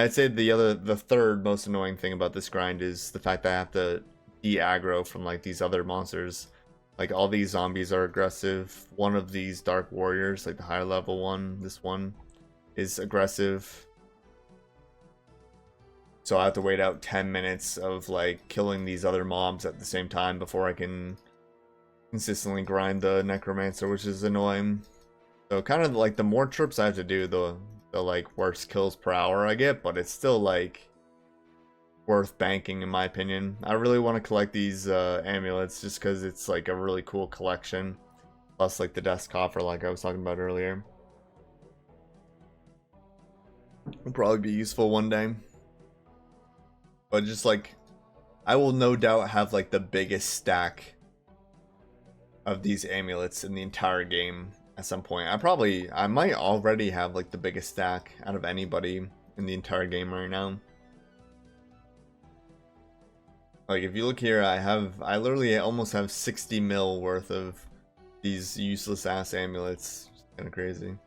I'd say the third most annoying thing about this grind is the fact that I have to de-aggro from like these other monsters. Like all these zombies are aggressive. One of these dark warriors, like the higher level one, this one, is aggressive. So I have to wait out 10 minutes of like killing these other mobs at the same time before I can consistently grind the necromancer, which is annoying. So kind of like the more trips I have to do, the like worse kills per hour I get, but it's still like worth banking in my opinion. I really want to collect these amulets just because it's like a really cool collection. Plus like the desk coffer like I was talking about earlier. Will probably be useful one day. But just like, I will no doubt have like the biggest stack of these amulets in the entire game at some point. I might already have like the biggest stack out of anybody in the entire game right now. Like if you look here, I literally almost have 60 mil worth of these useless ass amulets. It's kind of crazy.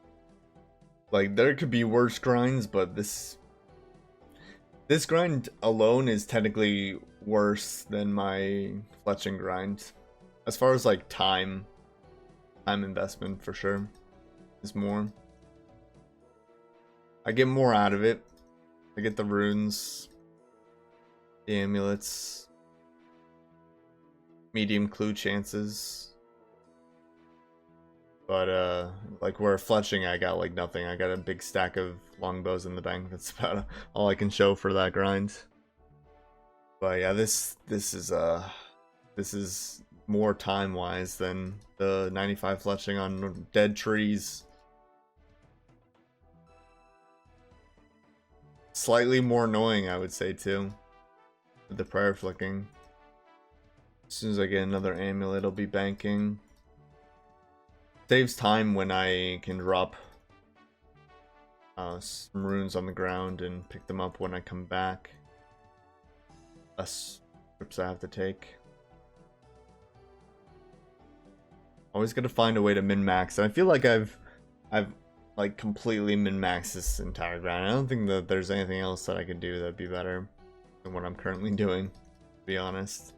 Like there could be worse grinds, but this grind alone is technically worse than my fletching grind. As far as like time investment for sure is more. I get more out of it. I get the runes, the amulets, medium clue chances. But like where fletching I got like nothing. I got a big stack of longbows in the bank. That's about all I can show for that grind. But yeah, this is more time wise than the 95 fletching on dead trees. Slightly more annoying, I would say too, with the prayer flicking. As soon as I get another amulet, I'll be banking. Saves time when I can drop some runes on the ground and pick them up when I come back. Less trips I have to take. Always gotta find a way to min-max, and I feel like I've like completely min-maxed this entire grind. I don't think that there's anything else that I could do that'd be better than what I'm currently doing, to be honest.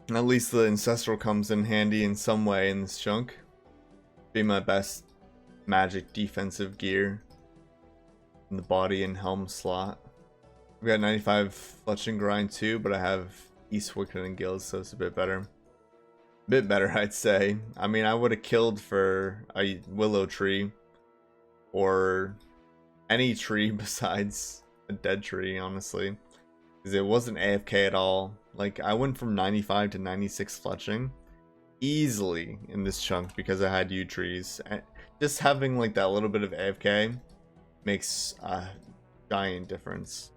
And at least the ancestral comes in handy in some way in this chunk. Be my best magic defensive gear in the body and helm slot. We got 95 fletching grind too, but I have East Wicked and Guilds, so it's a bit better. Bit better, I'd say. I mean, I would have killed for a willow tree or any tree besides a dead tree, honestly, because it wasn't AFK at all. Like, I went from 95 to 96 fletching easily in this chunk because I had yew trees. Just having like that little bit of AFK makes a giant difference.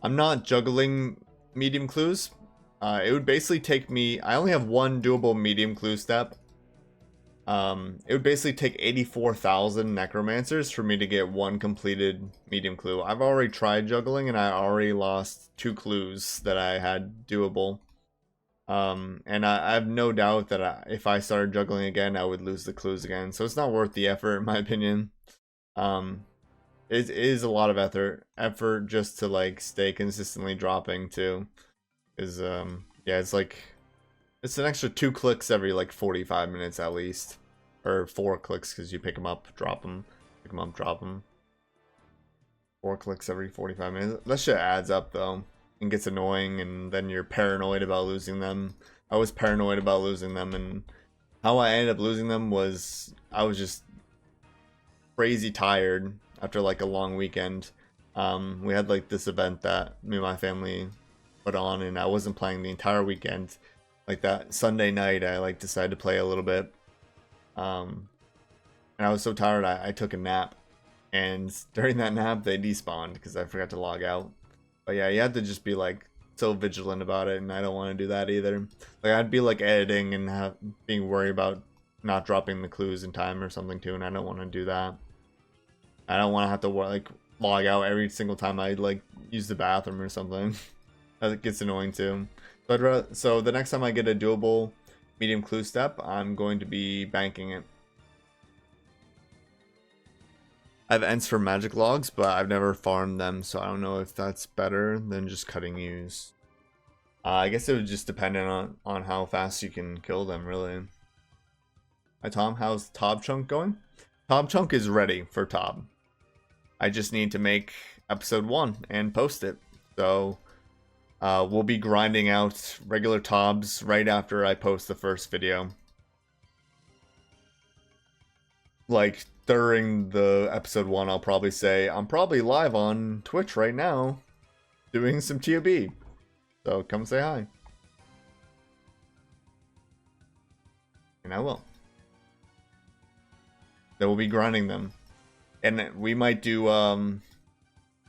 I'm not juggling medium clues. It would basically take me, I only have one doable medium clue step. It would basically take 84,000 necromancers for me to get one completed medium clue. I've already tried juggling and I already lost 2 clues that I had doable. And I have no doubt that if I started juggling again, I would lose the clues again. So it's not worth the effort, in my opinion. It is a lot of effort just to like stay consistently dropping too. Is yeah, it's like it's an extra 2 clicks every like 45 minutes at least, or 4 clicks because you pick them up, drop them, pick them up, drop them. 4 clicks every 45 minutes. That shit adds up though and gets annoying, and then you're paranoid about losing them. I was paranoid about losing them, and how I ended up losing them was I was just crazy tired after like a long weekend. We had like this event that me and my family put on, and I wasn't playing the entire weekend. Like that Sunday night, I like decided to play a little bit, and I was so tired I took a nap, and during that nap they despawned because I forgot to log out. But yeah, you have to just be like so vigilant about it, and I don't want to do that either. Like I'd be like editing and being worried about not dropping the clues in time or something too, and I don't want to do that. I don't want to have to like log out every single time I like use the bathroom or something. That gets annoying too. So the next time I get a doable medium clue step, I'm going to be banking it. I have ents for magic logs, but I've never farmed them, so I don't know if that's better than just cutting use. I guess it would just depend on how fast you can kill them, really. Hi Tom, how's Tob Chunk going? Tob Chunk is ready for Tob. I just need to make episode 1 and post it. So we'll be grinding out regular Tobs right after I post the first video. Like during the episode 1, I'll probably say I'm probably live on Twitch right now doing some TOB. So come say hi. And I will. Then we'll be grinding them. And we might do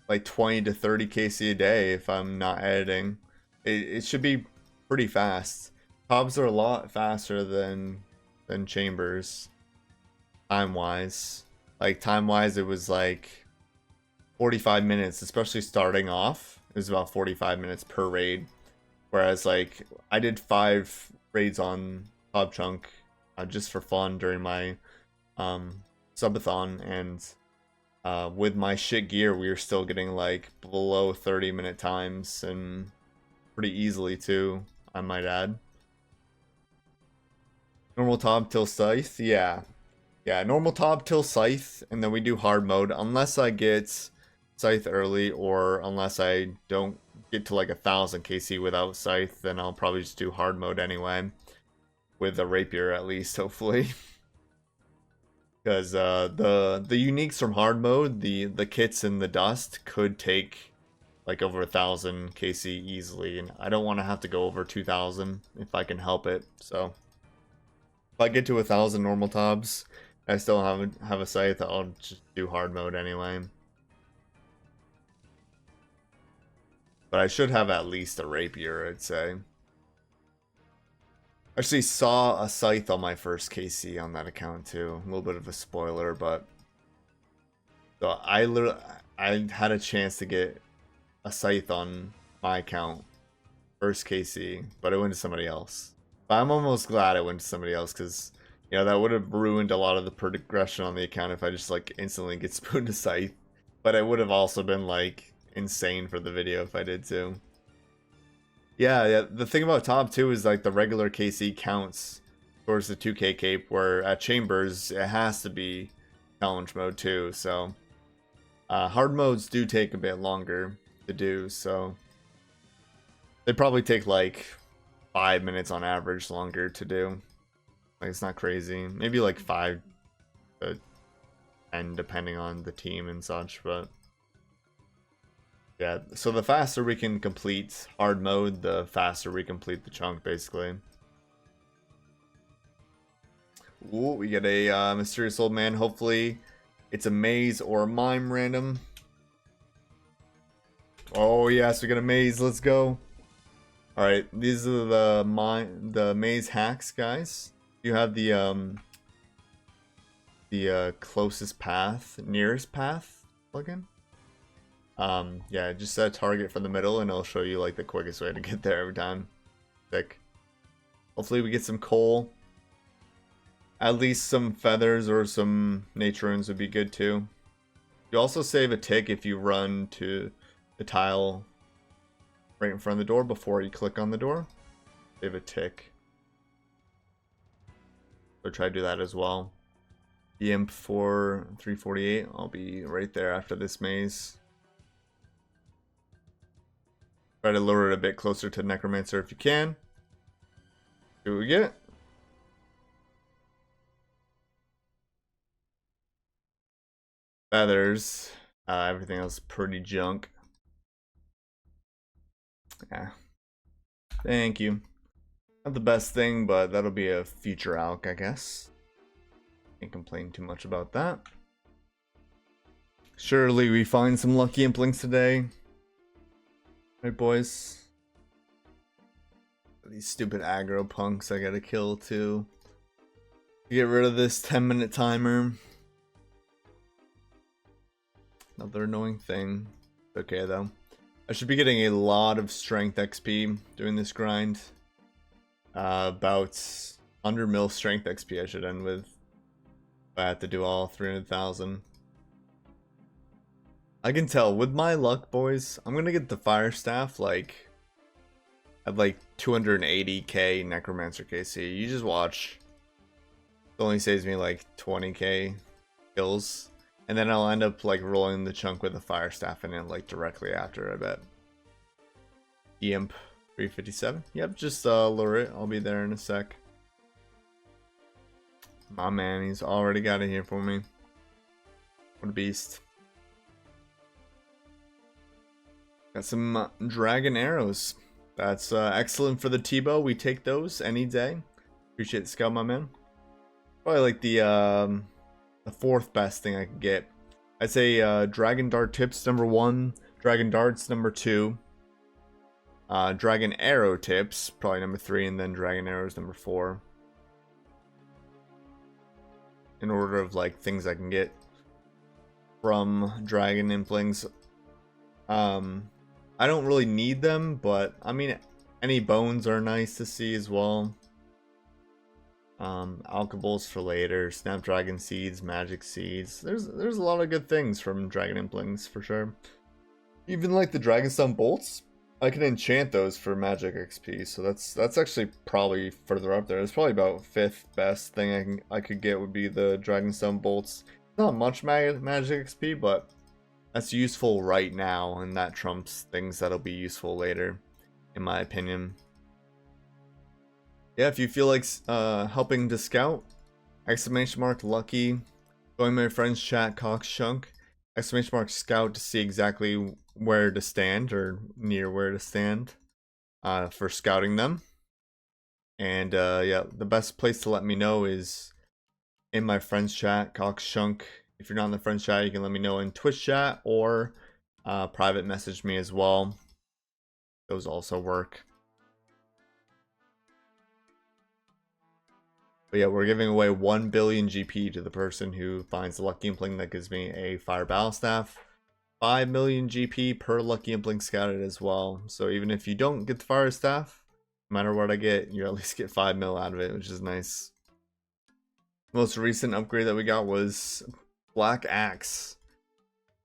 like 20 to 30 KC a day if I'm not editing. It should be pretty fast. Tobs are a lot faster than chambers. Time-wise. Like time-wise it was like 45 minutes, especially starting off. It was about 45 minutes per raid. Whereas like I did 5 raids on Tob Chunk just for fun during my subathon, and with my shit gear we were still getting like below 30-minute times, and pretty easily too, I might add. Normal Tob till Scythe, yeah, normal Tob till Scythe, and then we do hard mode unless I get Scythe early, or unless I don't get to like 1,000 KC without Scythe, then I'll probably just do hard mode anyway, with a rapier at least, hopefully. Because the uniques from hard mode, the kits and the dust could take like over 1,000 KC easily, and I don't want to have to go over 2,000 if I can help it. So if I get to 1,000 normal Tobs, I still have a Scythe, I'll just do hard mode anyway. But I should have at least a rapier, I'd say. Actually saw a scythe on my first KC on that account too. A little bit of a spoiler, but so I had a chance to get a scythe on my account first KC, but it went to somebody else. But I'm almost glad it went to somebody else because you know that would have ruined a lot of the progression on the account if I just like instantly get spooned a scythe. But it would have also been like insane for the video if I did too. Yeah, the thing about top 2 is like the regular KC counts towards the 2K cape, where at Chambers it has to be challenge mode too, so hard modes do take a bit longer to do, so they probably take like 5 minutes on average longer to do. Like it's not crazy. Maybe like 5 to 10 depending on the team and such, but yeah, so the faster we can complete hard mode, the faster we complete the chunk, basically. Ooh, we get a mysterious old man. Hopefully, it's a maze or a mime random. Oh yes, we got a maze. Let's go. All right, these are the maze hacks, guys. You have the closest path, nearest path plugin. Yeah, just set a target from the middle and it'll show you like the quickest way to get there every time. Sick. Hopefully we get some coal. At least some feathers or some nature runes would be good too. You also save a tick if you run to the tile right in front of the door before you click on the door. Save a tick. So try to do that as well. Imp for 348. I'll be right there after this maze. Try to lure it a bit closer to Necromancer if you can. See what we get. Feathers. Everything else pretty junk. Yeah. Thank you. Not the best thing, but that'll be a future alc, I guess. Can't complain too much about that. Surely we find some lucky implings today. Right, boys? These stupid aggro punks I gotta kill too. Get rid of this 10-minute timer. Another annoying thing. Okay though. I should be getting a lot of strength XP doing this grind. About 100 mil strength XP I should end with. If I had to do all 300,000. I can tell with my luck, boys, I'm gonna get the fire staff like at like 280k necromancer KC. You just watch. It only saves me like 20k kills, and then I'll end up like rolling the chunk with the fire staff in it like directly after. I bet. Imp 357. Yep, just lure it. I'll be there in a sec. My man, he's already got it here for me. What a beast. Got some dragon arrows. That's excellent for the T-bow. We take those any day. Appreciate the scout, my man. Probably like the 4th best thing I could get. I'd say dragon dart tips number 1, dragon darts number 2, dragon arrow tips probably number 3, and then dragon arrows number 4. In order of like things I can get from dragon implings. I don't really need them, but I mean, any bones are nice to see as well. Alkables for later, snapdragon seeds, magic seeds. There's a lot of good things from dragon implings for sure. Even like the dragonstone bolts, I can enchant those for magic XP. So that's actually probably further up there. It's probably about 5th best thing I could get would be the dragonstone bolts. Not much magic XP, but that's useful right now, and that trumps things that'll be useful later, in my opinion. Yeah, if you feel like helping to scout, !lucky, join my friend's chat, cockshunk, !scout to see exactly where to stand, or near where to stand, for scouting them. And yeah, the best place to let me know is in my friend's chat, cockshunk. If you're not in the friends chat, you can let me know in Twitch chat or private message me as well. Those also work. But yeah, we're giving away 1 billion GP to the person who finds the Lucky Impling that gives me a Fire Battle Staff. 5 million GP per Lucky Impling scouted as well. So even if you don't get the Fire Staff, no matter what I get, you at least get 5 mil out of it, which is nice. Most recent upgrade that we got was Black Axe.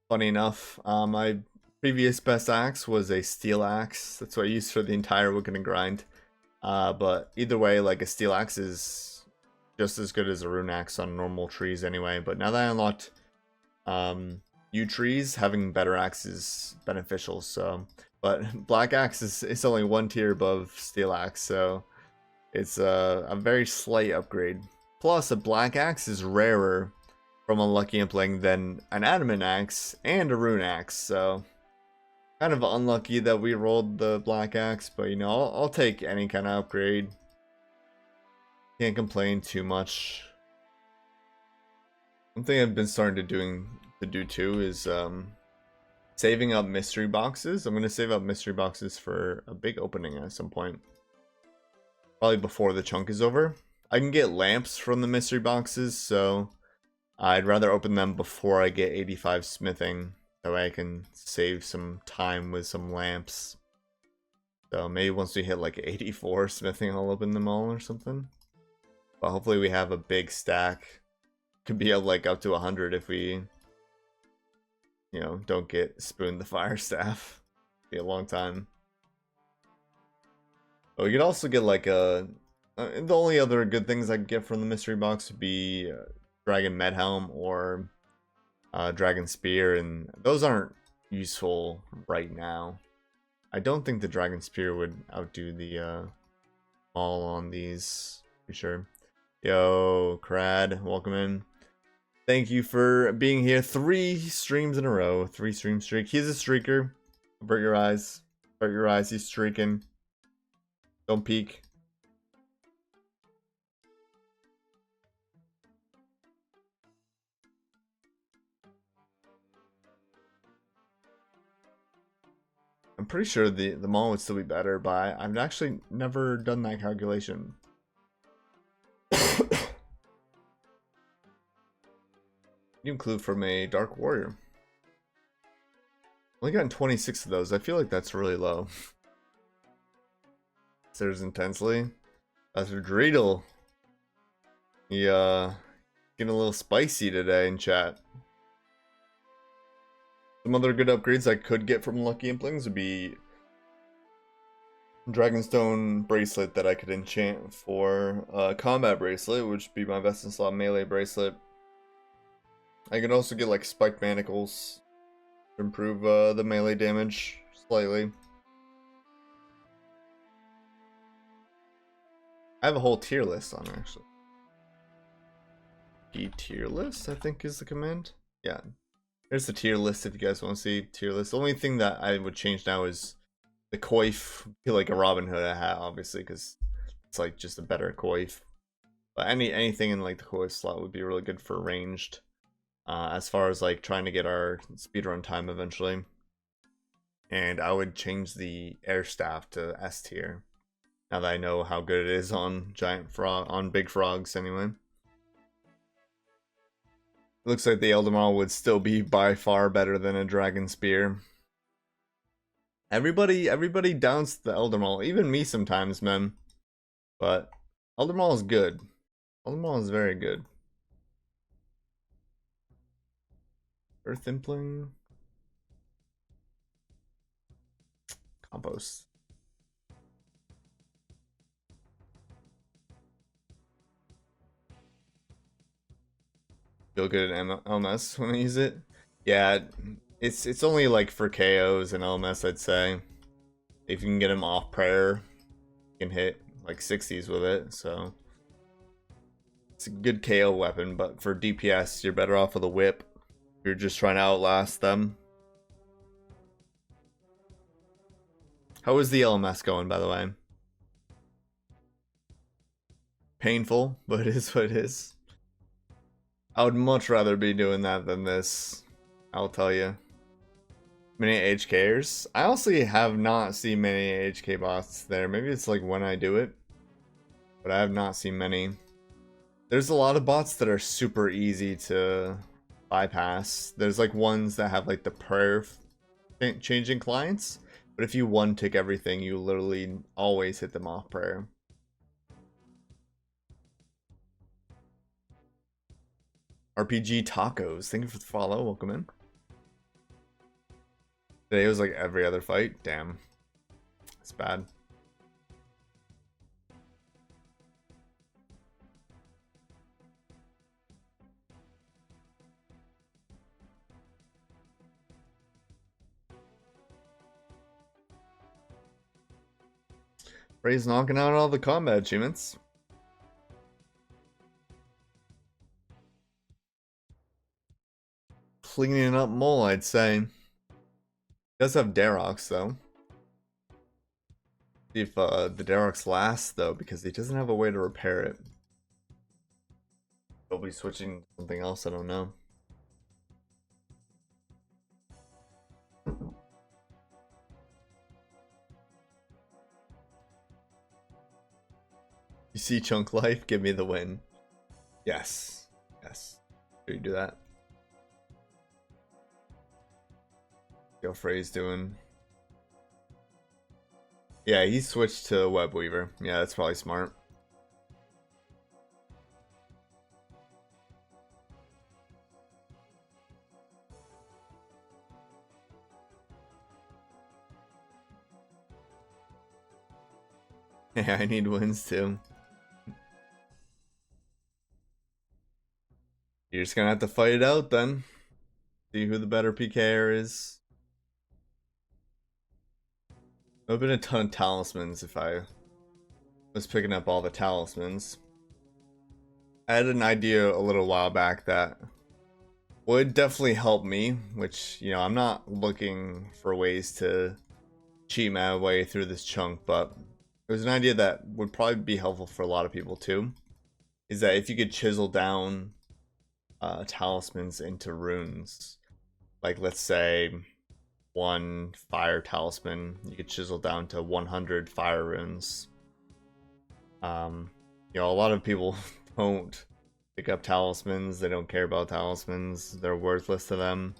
Funny enough, my previous best axe was a Steel Axe. That's what I used for the entire Wicked and Grind. But either way, like, a Steel Axe is just as good as a Rune Axe on normal trees anyway. But now that I unlocked U trees, having better axe is beneficial. So, but Black Axe is only 1 tier above Steel Axe, so it's a very slight upgrade. Plus, a Black Axe is rarer from a Lucky Impling than an Adamant Axe and a Rune Axe, so kind of unlucky that we rolled the Black Axe, but you know, I'll take any kind of upgrade. Can't complain too much. One thing I've been starting to do too is saving up mystery boxes. I'm gonna save up mystery boxes for a big opening at some point, probably before the chunk is over. I can get lamps from the mystery boxes, so I'd rather open them before I get 85 smithing. That way I can save some time with some lamps. So maybe once we hit like 84 smithing, I'll open them all or something. But hopefully we have a big stack. Could be like up to 100 if we, you know, don't get Spoon the Fire Staff. Be a long time. But we could also get like a... the only other good things I could get from the mystery box would be Dragon Medhelm or Dragon Spear, and those aren't useful right now. I don't think the Dragon Spear would outdo the all on these, for sure. Yo, Crad, welcome in. Thank you for being here. 3 streams in a row, 3 stream streak. He's a streaker. Avert your eyes. Avert your eyes. He's streaking. Don't peek. I'm pretty sure the mall would still be better, but I've actually never done that calculation. New clue from a Dark Warrior. Only gotten 26 of those. I feel like that's really low. Stares intensely. That's for Dreidel. He getting a little spicy today in chat. Some other good upgrades I could get from Lucky Implings would be Dragonstone Bracelet that I could enchant for Combat Bracelet, which would be my best in slot melee bracelet. I could also get like Spiked Manacles to improve the melee damage slightly. I have a whole tier list on actually. Tier list, I think is the command. Yeah. There's the tier list if you guys want to see tier list. The only thing that I would change now is the coif. Feel like a Robin Hood hat, obviously, because it's like just a better coif. But anything in like the coif slot would be really good for ranged. As far as like trying to get our speedrun time eventually. And I would change the air staff to S tier. Now that I know how good it is on big frogs anyway. Looks like the Eldamar would still be by far better than a Dragon Spear. Everybody downs the Eldamar, even me sometimes, man. But Eldamar is good. Eldamar is very good. Earth Impling. Compost. Feel good at LMS when I use it. Yeah, it's only like for KOs and LMS, I'd say. If you can get him off prayer, you can hit like 60s with it, so it's a good KO weapon. But for DPS, you're better off with a whip if you're just trying to outlast them. How is the LMS going, by the way? Painful, but it is what it is. I would much rather be doing that than this, I'll tell you. Many HKers. I honestly have not seen many HK bots there. Maybe it's like when I do it, but I have not seen many. There's a lot of bots that are super easy to bypass. There's like ones that have like the prayer changing clients, but if you one tick everything, you literally always hit them off prayer. RPG Tacos, thank you for the follow, welcome in. Today was like every other fight, damn. It's bad. Ray's knocking out all the combat achievements. Cleaning up mole, I'd say. Does have Darox though. See if the Darox lasts though, because he doesn't have a way to repair it. He'll be switching to something else, I don't know. You see Chunk Life, give me the win. Yes. Yes. Should you do that? See how Frey's doing. Yeah, he switched to Web Weaver. Yeah, that's probably smart. Yeah, I need wins too. You're just gonna have to fight it out then. See who the better PKer is. There would have been a ton of talismans if I was picking up all the talismans. I had an idea a little while back that would definitely help me, which, you know, I'm not looking for ways to cheat my way through this chunk, but it was an idea that would probably be helpful for a lot of people too. Is that if you could chisel down talismans into runes, like let's say 1 fire talisman, you could chisel down to 100 fire runes. You know, a lot of people don't pick up talismans, they don't care about talismans, they're worthless to them.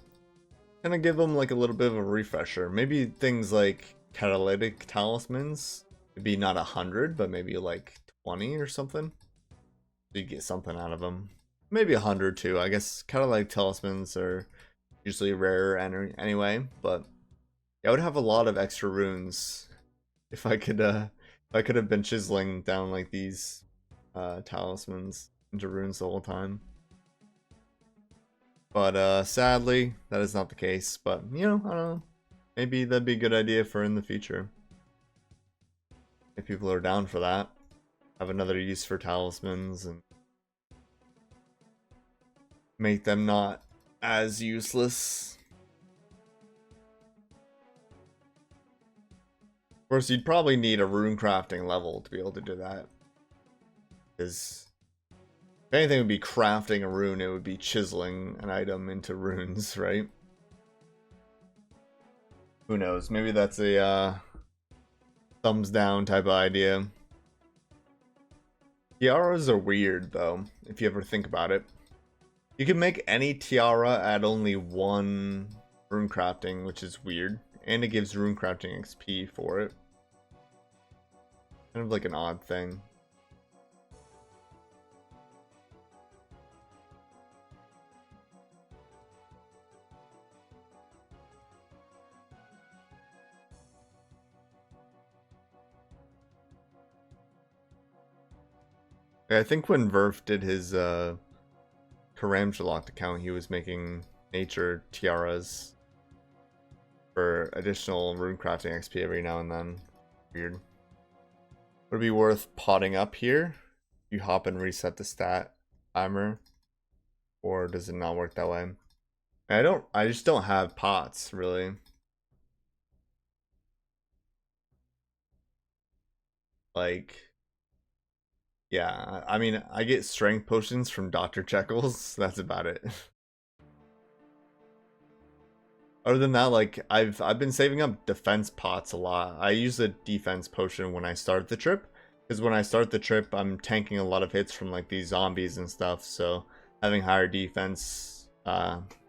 Kind of give them like a little bit of a refresher. Maybe things like catalytic talismans would be not 100, but maybe like 20 or something. So you get something out of them. Maybe 100 too. I guess catalytic talismans are usually rarer anyway, but yeah, I would have a lot of extra runes if I could have been chiseling down like these talismans into runes the whole time. But sadly, that is not the case. But you know, I don't know. Maybe that'd be a good idea for in the future. If people are down for that, have another use for talismans and make them not as useless. Of course, you'd probably need a rune crafting level to be able to do that. Because if anything would be crafting a rune, it would be chiseling an item into runes, right? Who knows? Maybe that's a thumbs down type of idea. Tiaras are weird, though, if you ever think about it. You can make any tiara at only 1 rune crafting, which is weird. And it gives rune crafting XP for it. Kind of like an odd thing. I think when Verf did his Karamjalot account, he was making nature tiaras for additional runecrafting XP every now and then. Weird. Would it be worth potting up here? You hop and reset the stat timer, or does it not work that way? I just don't have pots really. Like, yeah, I mean, I get strength potions from Dr. Jekyll's. That's about it. Other than that, like, I've been saving up defense pots a lot. I use a defense potion when I start the trip, Because when I start the trip, I'm tanking a lot of hits from like these zombies and stuff, so having higher defense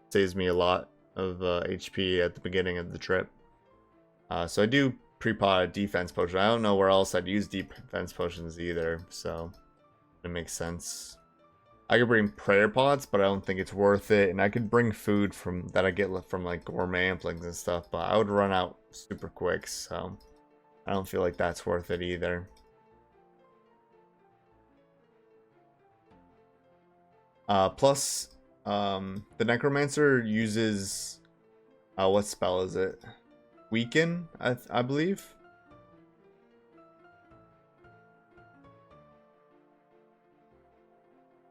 saves me a lot of HP at the beginning of the trip. So I do pre-pot a defense potion. I don't know where else I'd use defense potions either, so it makes sense. I could bring prayer pots, but I don't think it's worth it. And I could bring food from that I get from like gourmet amplings and stuff, but I would run out super quick, so I don't feel like that's worth it either. Plus, the Necromancer uses, what spell is it? Weaken, I believe.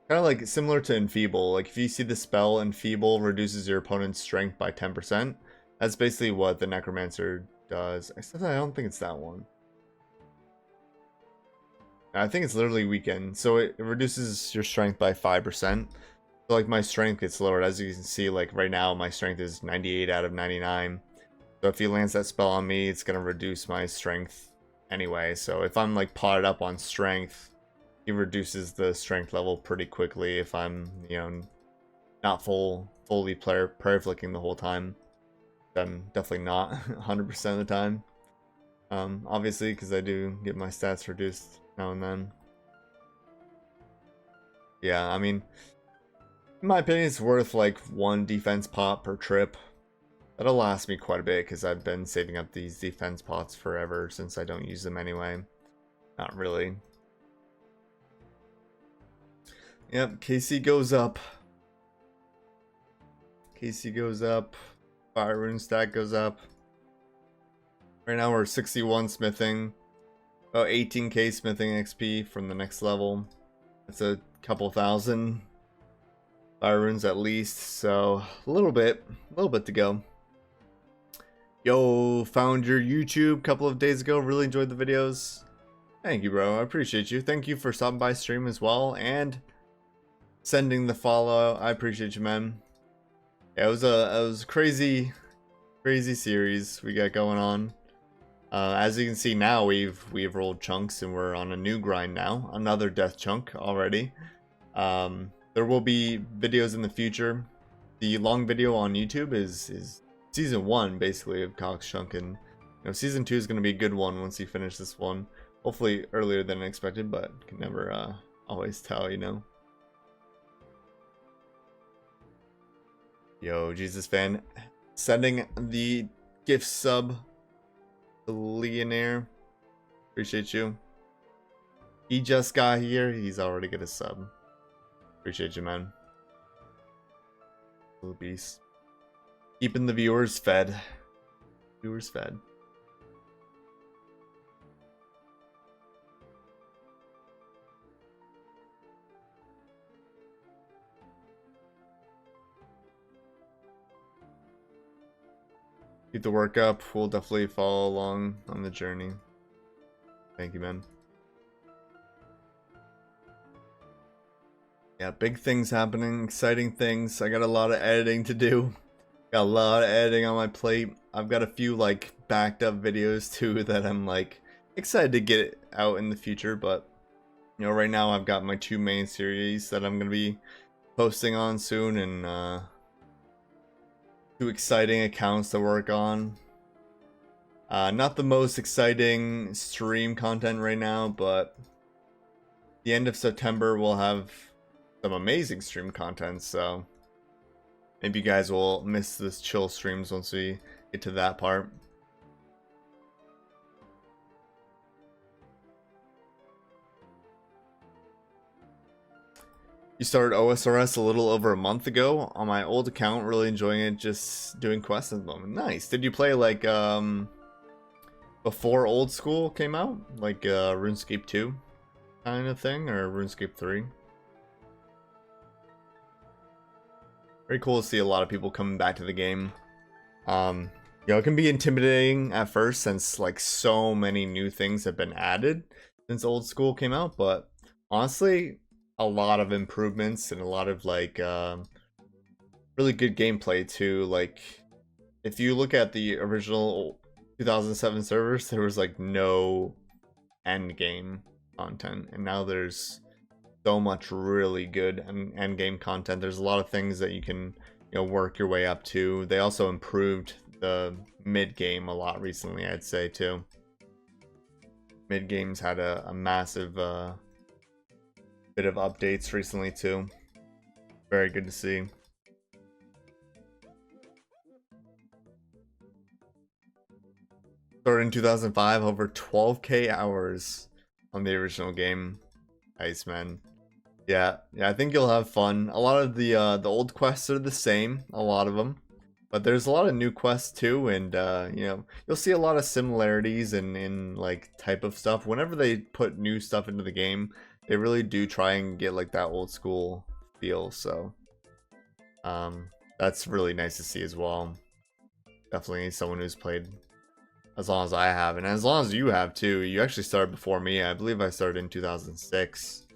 Kind of like similar to Enfeeble. Like if you see the spell Enfeeble reduces your opponent's strength by 10%, that's basically what the Necromancer does. Except I don't think it's that one. I think it's literally Weaken. So it reduces your strength by 5%. So like my strength gets lowered. As you can see, like right now my strength is 98 out of 99. So if he lands that spell on me, it's gonna reduce my strength anyway. So if I'm like potted up on strength, he reduces the strength level pretty quickly if I'm, you know, not fully prayer flicking the whole time. I'm definitely not 100% of the time. Obviously, because I do get my stats reduced now and then. Yeah, I mean, in my opinion, it's worth like 1 defense pot per trip. That'll last me quite a bit because I've been saving up these defense pots forever since I don't use them anyway. Not really. Yep, KC goes up. KC goes up. Fire rune stack goes up. Right now we're 61 smithing. About 18k smithing XP from the next level. That's a couple thousand fire runes at least, so a little bit to go. Yo, found your YouTube a couple of days ago. Really enjoyed the videos. Thank you, bro. I appreciate you. Thank you for stopping by stream as well and sending the follow. I appreciate you, man. Yeah, it was a crazy series we got going on. As you can see now, we've rolled chunks and we're on a new grind now. Another death chunk already. There will be videos in the future. The long video on YouTube is season 1 basically of Cox Chunk, and you know, season 2 is going to be a good one once you finish this one. Hopefully earlier than expected, but can never always tell, you know. Yo, Jesus fan, sending the gift sub to Leonaire. Appreciate you. He just got here. He's already got a sub. Appreciate you, man. Little beast. Keeping the viewers fed. Viewers fed. Keep the work up. We'll definitely follow along on the journey. Thank you, man. Yeah, big things happening. Exciting things. I got a lot of editing to do. Got a lot of editing on my plate. I've got a few like backed up videos too that I'm like excited to get out in the future, but you know, right now I've got my 2 main series that I'm gonna be posting on soon, and 2 exciting accounts to work on. Not the most exciting stream content right now, but the end of September we'll have some amazing stream content, so maybe you guys will miss this chill streams once we get to that part. You started OSRS a little over a month ago on my old account. Really enjoying it, just doing quests at the moment. Nice. Did you play like before Old School came out? Like RuneScape 2 kind of thing, or RuneScape 3? Very cool to see a lot of people coming back to the game. You know, it can be intimidating at first since like so many new things have been added since Old School came out, but honestly, a lot of improvements and a lot of like really good gameplay too. Like if you look at the original 2007 servers, there was like no end game content, and now there's so much really good end game content. There's a lot of things that you can, work your way up to. They also improved the mid game a lot recently, I'd say too. Mid games had a massive bit of updates recently too. Very good to see. Started in 2005, over 12k hours on the original game. Nice, man. Yeah, I think you'll have fun. A lot of the old quests are the same, a lot of them, but there's a lot of new quests too, and you'll see a lot of similarities in like type of stuff. Whenever they put new stuff into the game, they really do try and get like that old school feel. So that's really nice to see as well. Definitely someone who's played as long as I have, and as long as you have too. You actually started before me. I believe I started in 2006.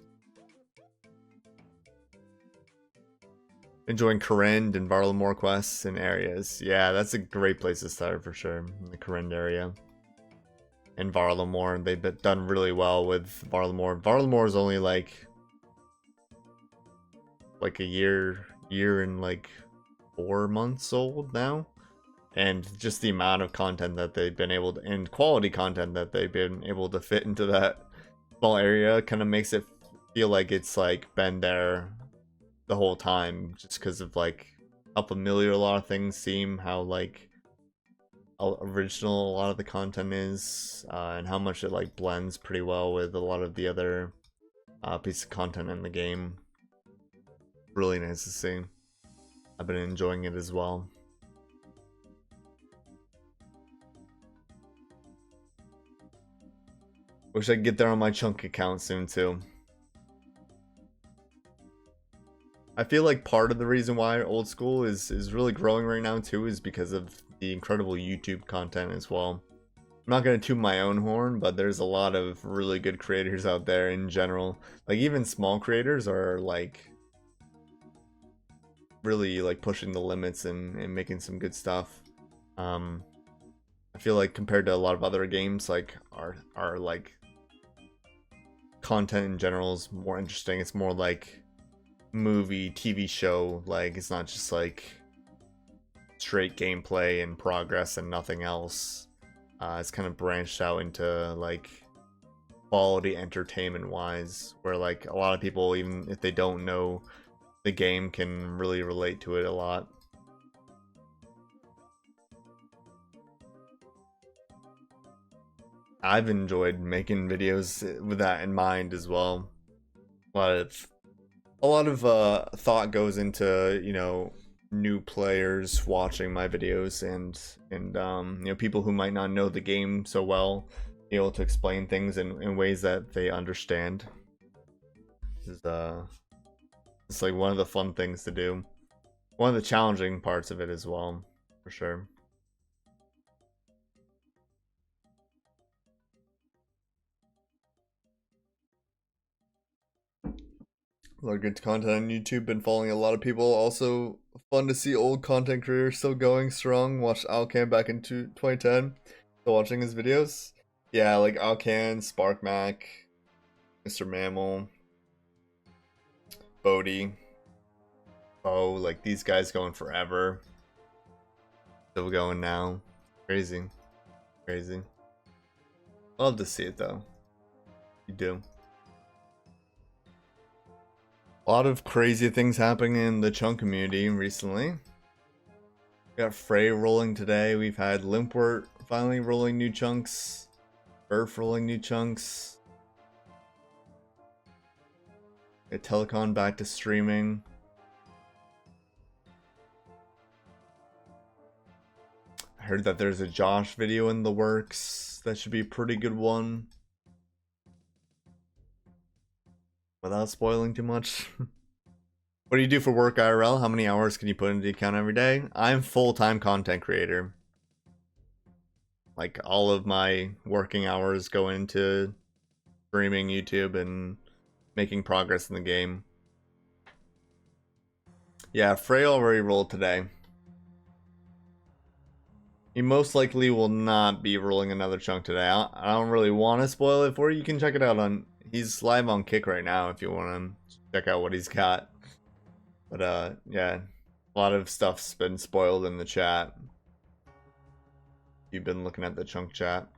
Enjoying Corinne and Varlamore quests and areas. Yeah, that's a great place to start for sure. The Corinne area. And Varlamore, they've done really well with Varlamore. Varlamore is only like a year and like 4 months old now. And just the amount of content that they've been able to, and quality content that they've been able to fit into that small area kind of makes it feel like it's like been there the whole time, just because of like how familiar a lot of things seem, how like original a lot of the content is, and how much it like blends pretty well with a lot of the other pieces of content in the game. Really nice to see. I've been enjoying it as well. Wish I could get there on my chunk account soon too. I feel like part of the reason why old school is really growing right now too is because of the incredible YouTube content as well. I'm not gonna toot my own horn, but there's a lot of really good creators out there in general. Like even small creators are like really like pushing the limits and making some good stuff. I feel like compared to a lot of other games, like our like content in general is more interesting. It's more like movie, TV show. Like it's not just like straight gameplay and progress and nothing else. It's kind of branched out into like quality entertainment wise, where like a lot of people, even if they don't know the game, can really relate to it a lot. I've enjoyed making videos with that in mind as well. A lot of thought goes into, new players watching my videos and people who might not know the game so well, be able to explain things in ways that they understand. It's like one of the fun things to do. One of the challenging parts of it as well, for sure. A lot of good content on YouTube. Been following a lot of people. Also fun to see old content creators still going strong. Watched Alcan back in 2010. Still watching his videos. Yeah, like Alcan, SparkMac, Mr. Mammal, Bodhi, like these guys going forever. Still going now. Crazy. Crazy. Love to see it though. You do. A lot of crazy things happening in the chunk community recently. We got Frey rolling today. We've had Limpwort finally rolling new chunks. Burf rolling new chunks. Got Telecon back to streaming. I heard that there's a Josh video in the works. That should be a pretty good one. Without spoiling too much. What do you do for work, IRL? How many hours can you put into the account every day? I'm full-time content creator. Like all of my working hours go into streaming YouTube and making progress in the game. Yeah, Frey already rolled today. He most likely will not be rolling another chunk today. I don't really want to spoil it for you. You can check it out on... He's live on Kick right now if you want to check out what he's got. But yeah, a lot of stuff's been spoiled in the chat. You've been looking at the chunk chat.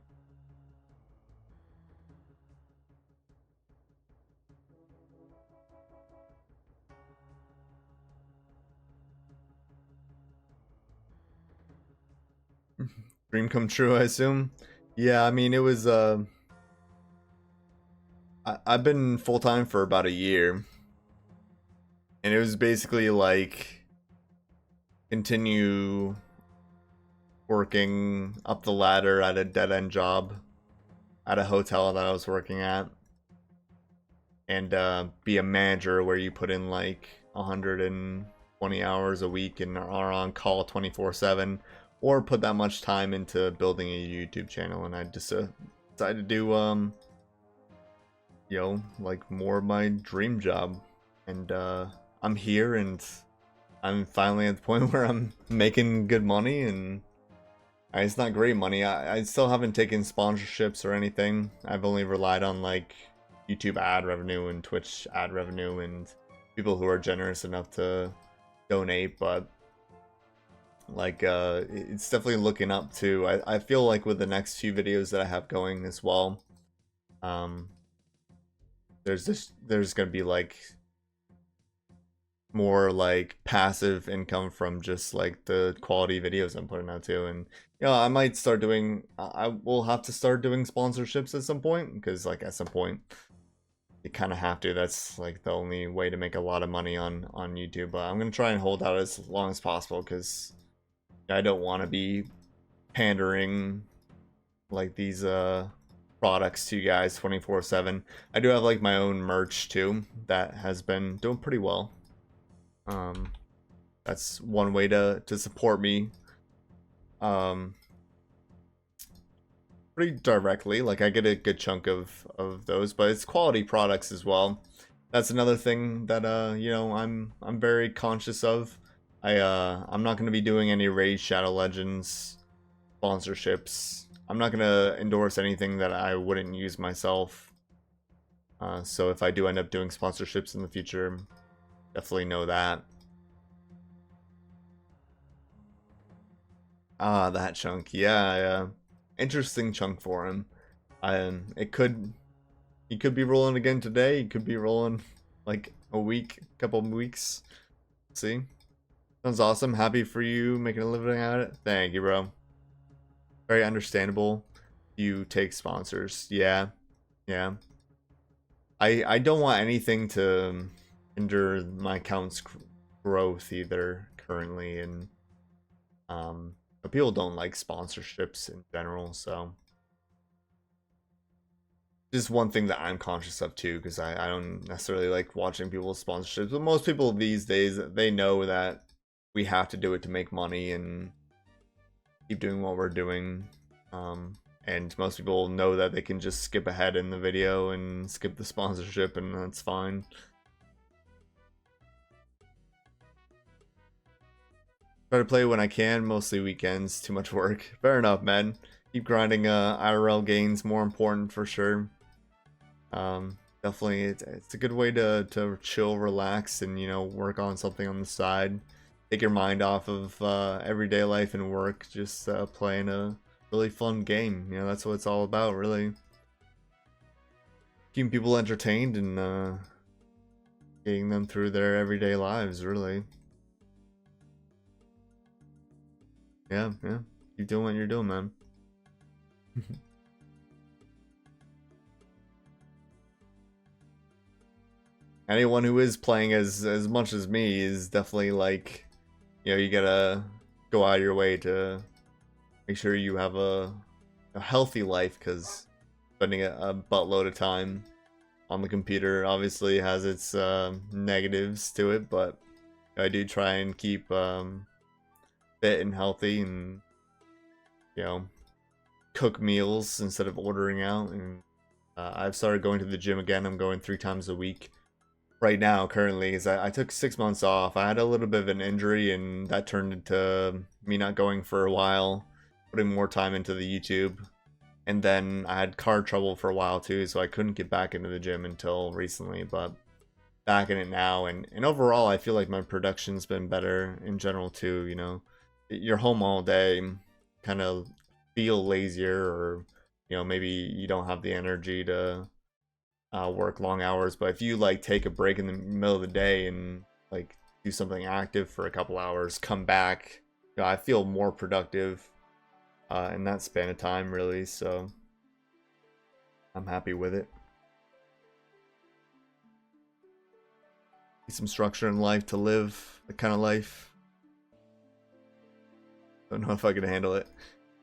Dream come true, I assume. Yeah, I mean, it was I've been full-time for about a year, and it was basically like continue working up the ladder at a dead-end job at a hotel that I was working at, and be a manager where you put in like 120 hours a week and are on call 24/7, or put that much time into building a YouTube channel. And I just decided to do you know, like more of my dream job. And I'm here, and I'm finally at the point where I'm making good money, and it's not great money. I still haven't taken sponsorships or anything. I've only relied on like YouTube ad revenue and Twitch ad revenue and people who are generous enough to donate. But like it's definitely looking up to. I feel like with the next few videos that I have going as well, there's gonna be like more like passive income from just like the quality videos I'm putting out too. And you know, I might start doing, I will have to start doing sponsorships at some point, because like at some point you kind of have to. That's like the only way to make a lot of money on YouTube. But I'm gonna try and hold out as long as possible, because I don't want to be pandering like these products to you guys 24/7. I do have like my own merch too that has been doing pretty well. That's one way to support me pretty directly. Like I get a good chunk of those, but it's quality products as well. That's another thing that you know, I'm very conscious of. I'm not going to be doing any Raid Shadow Legends sponsorships. I'm not going to endorse anything that I wouldn't use myself. So if I do end up doing sponsorships in the future, definitely know that. Ah, that chunk. Yeah. Interesting chunk for him. He could be rolling again today. He could be rolling like a week, couple of weeks. See? Sounds awesome. Happy for you making a living at it. Thank you, bro. Very understandable. You take sponsors. Yeah. I don't want anything to hinder my account's growth either currently, and but people don't like sponsorships in general, so just one thing that I'm conscious of too, because I don't necessarily like watching people's sponsorships. But most people these days, they know that we have to do it to make money and keep doing what we're doing. And most people know that they can just skip ahead in the video and skip the sponsorship, and that's fine. Try to play when I can, mostly weekends, too much work. Fair enough, man. Keep grinding. IRL gains more important for sure. Definitely, it's a good way to chill, relax, and you know, work on something on the side. Take your mind off of everyday life and work. Just playing a really fun game. You know, that's what it's all about, really. Keeping people entertained and getting them through their everyday lives, really. Yeah. Keep doing what you're doing, man. Anyone who is playing as much as me is definitely like, you know, you gotta go out of your way to make sure you have a healthy life, because spending a buttload of time on the computer obviously has its negatives to it, but I do try and keep fit and healthy, and you know, cook meals instead of ordering out. And I've started going to the gym again. I'm going 3 times a week right now currently, is I took 6 months off. I had a little bit of an injury, and that turned into me not going for a while, putting more time into the YouTube, And then I had car trouble for a while too, so I couldn't get back into the gym until recently, but back in it now. And overall, I feel like my production's been better in general too, you know. You're home all day, kind of feel lazier, or, you know, maybe you don't have the energy to work long hours. But if you like take a break in the middle of the day and like do something active for a couple hours, come back, you know, I feel more productive in that span of time, really. So I'm happy with it. Need some structure in life to live the kind of life. Don't know if I can handle it.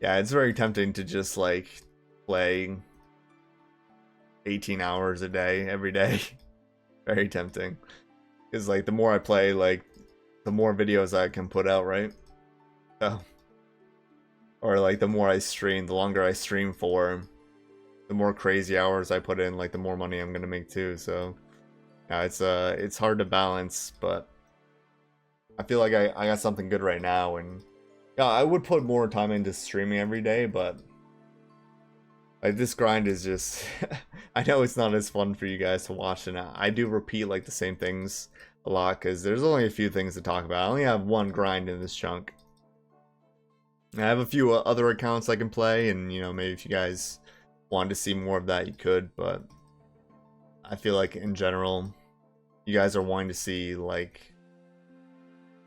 Yeah, it's very tempting to just like play 18 hours a day every day. Very tempting. Because like the more I play, like the more videos I can put out, right? So, or like the more I stream, the longer I stream for, the more crazy hours I put in, like the more money I'm gonna make too. So yeah, it's hard to balance, but I feel like I got something good right now. And yeah, I would put more time into streaming every day, but like this grind is just I know it's not as fun for you guys to watch, and I do repeat like the same things a lot because there's only a few things to talk about. I only have one grind in this chunk. I have a few other accounts I can play, and you know, maybe if you guys wanted to see more of that, you could, but I feel like in general, you guys are wanting to see like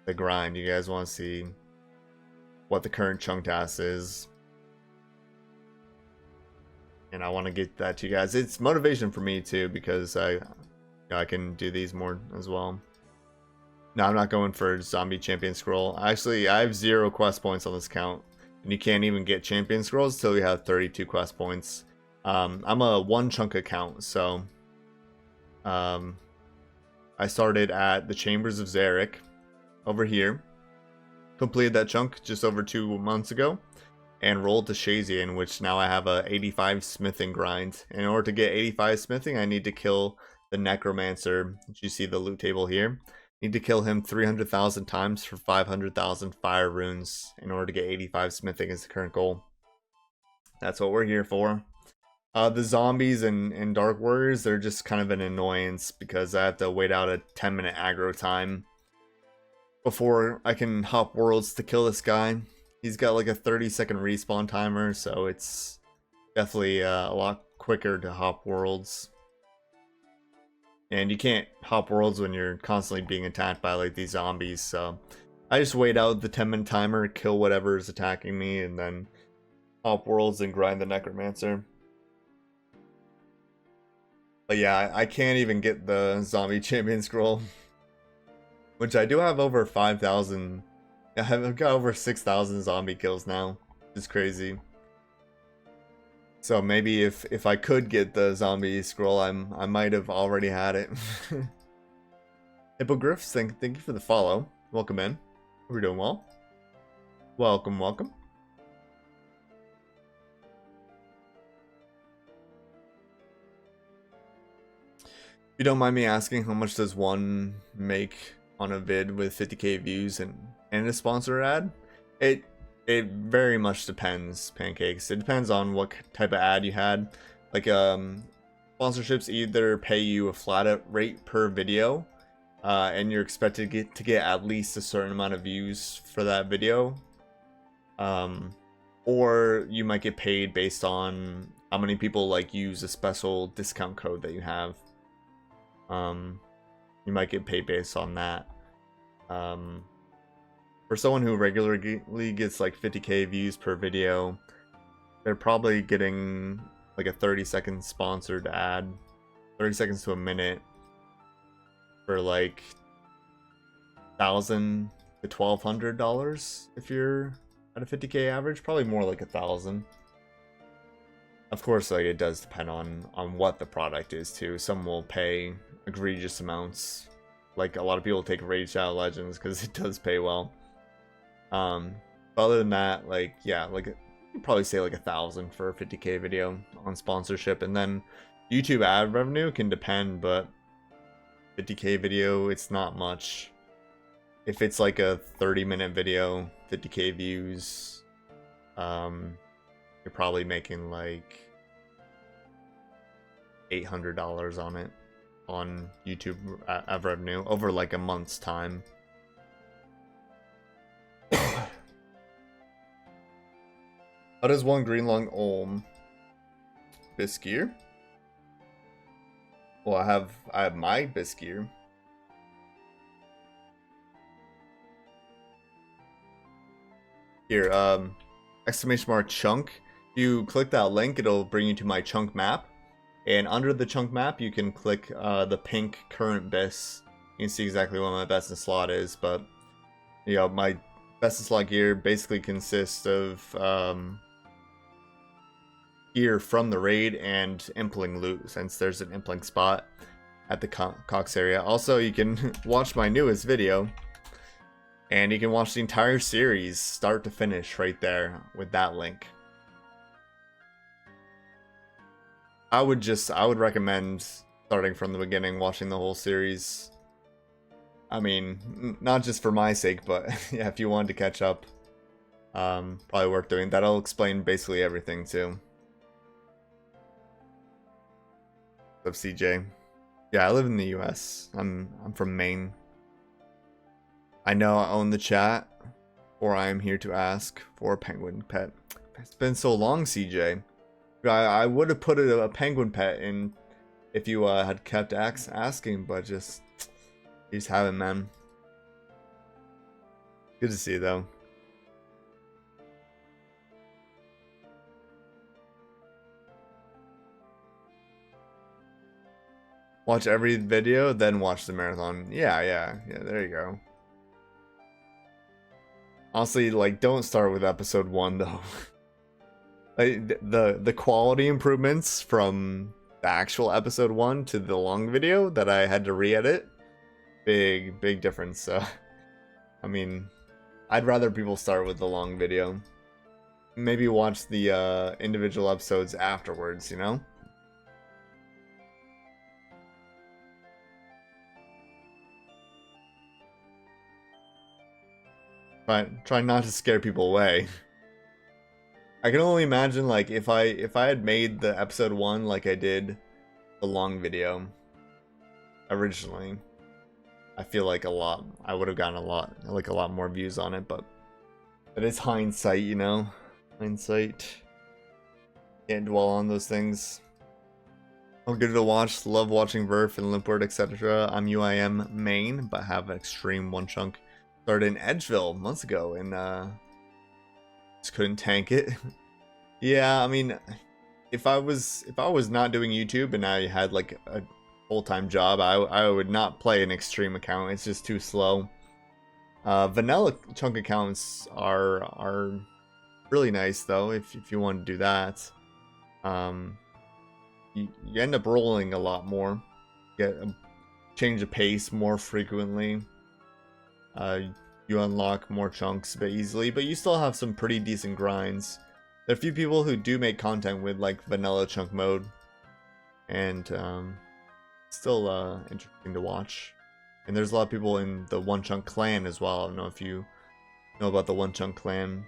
the grind. You guys want to see what the current chunk task is, and I want to get that to you guys. It's motivation for me too, because I can do these more as well. No, I'm not going for zombie champion scroll. Actually, I have 0 quest points on this account, and you can't even get champion scrolls till you have 32 quest points. I'm a 1 chunk account, so I started at the Chambers of Zarek over here, completed that chunk just over 2 months ago, and rolled to Shazian, which now I have a 85 smithing grind. In order to get 85 smithing, I need to kill the Necromancer, which you see the loot table here. Need to kill him 300,000 times for 500,000 fire runes in order to get 85 smithing is the current goal. That's what we're here for. The zombies and Dark Warriors, they're just kind of an annoyance because I have to wait out a 10-minute aggro time before I can hop worlds to kill this guy. He's got like a 30-second respawn timer, so it's definitely a lot quicker to hop worlds. And you can't hop worlds when you're constantly being attacked by like these zombies, so I just wait out the 10-minute timer, kill whatever is attacking me, and then hop worlds and grind the Necromancer. But yeah, I can't even get the zombie champion scroll, which I do have over 5,000. I've got over 6,000 zombie kills now. It's crazy. So maybe if I could get the zombie scroll, I might have already had it. Hippogriffs, thank you for the follow. Welcome in. We're doing well. Welcome, welcome. If you don't mind me asking, how much does one make on a vid with 50k views and a sponsor ad? It very much depends, Pancakes. It depends on what type of ad you had. Like sponsorships either pay you a flat rate per video, and you're expected to get at least a certain amount of views for that video, or you might get paid based on how many people like use a special discount code that you have. You might get paid based on that. For someone who regularly gets like 50k views per video, they're probably getting like a 30-second sponsored ad, 30 seconds to a minute, for like $1,000 to $1,200 if you're at a 50k average. Probably more like 1,000. Of course, like it does depend on what the product is too. Some will pay egregious amounts. Like a lot of people take Raid Shadow Legends because it does pay well. But other than that, like yeah, like you'd probably say like 1,000 for a 50k video on sponsorship, and then YouTube ad revenue can depend, but 50k video, it's not much. If it's like a 30-minute video, 50k views, you're you're probably making like $800 on it on YouTube ad revenue over like a month's time. How does one green lung Olm Bisgear? Well, I have my Bisgear. Here, exclamation mark chunk. If you click that link, it'll bring you to my chunk map. And under the chunk map, you can click the pink current bis. You can see exactly what my best in slot is, but you know, my best in slot gear basically consists of gear from the raid and impling loot, since there's an impling spot at the Cox area. Also, you can watch my newest video, and you can watch the entire series start to finish right there with that link. I would recommend starting from the beginning, watching the whole series. I mean, not just for my sake, but yeah, if you wanted to catch up, probably worth doing. That'll explain basically everything too. What's up, CJ? Yeah, I live in the US. I'm from Maine. I know I own the chat, or I am here to ask for a penguin pet. It's been so long, CJ. I would have put a penguin pet in if you had kept asking, but just you just haven't, man. Good to see you, though. Watch every video, then watch the marathon. Yeah, there you go. Honestly, like, don't start with episode 1, though. Like, the quality improvements from the actual episode 1 to the long video that I had to re-edit, big difference. So, I mean, I'd rather people start with the long video. Maybe watch the individual episodes afterwards, you know? Try not to scare people away. I can only imagine, like, if I had made the episode 1 like I did the long video originally, I feel like I would have gotten a lot more views on it, but it is hindsight, you know? Hindsight. Can't dwell on those things. I'm good to watch, love watching Verf and Limpward, etc. I'm UIM main, but have an extreme one chunk. Started in Edgeville months ago, and just couldn't tank it. Yeah, I mean, if I was not doing YouTube and I had like a full-time job, I would not play an extreme account. It's just too slow. Vanilla chunk accounts are really nice though, if you want to do that. You end up rolling a lot more, get a change of pace more frequently. You unlock more chunks a bit easily, but you still have some pretty decent grinds. There are a few people who do make content with like vanilla chunk mode, and still interesting to watch. And there's a lot of people in the One Chunk clan as well. I don't know if you know about the One Chunk clan,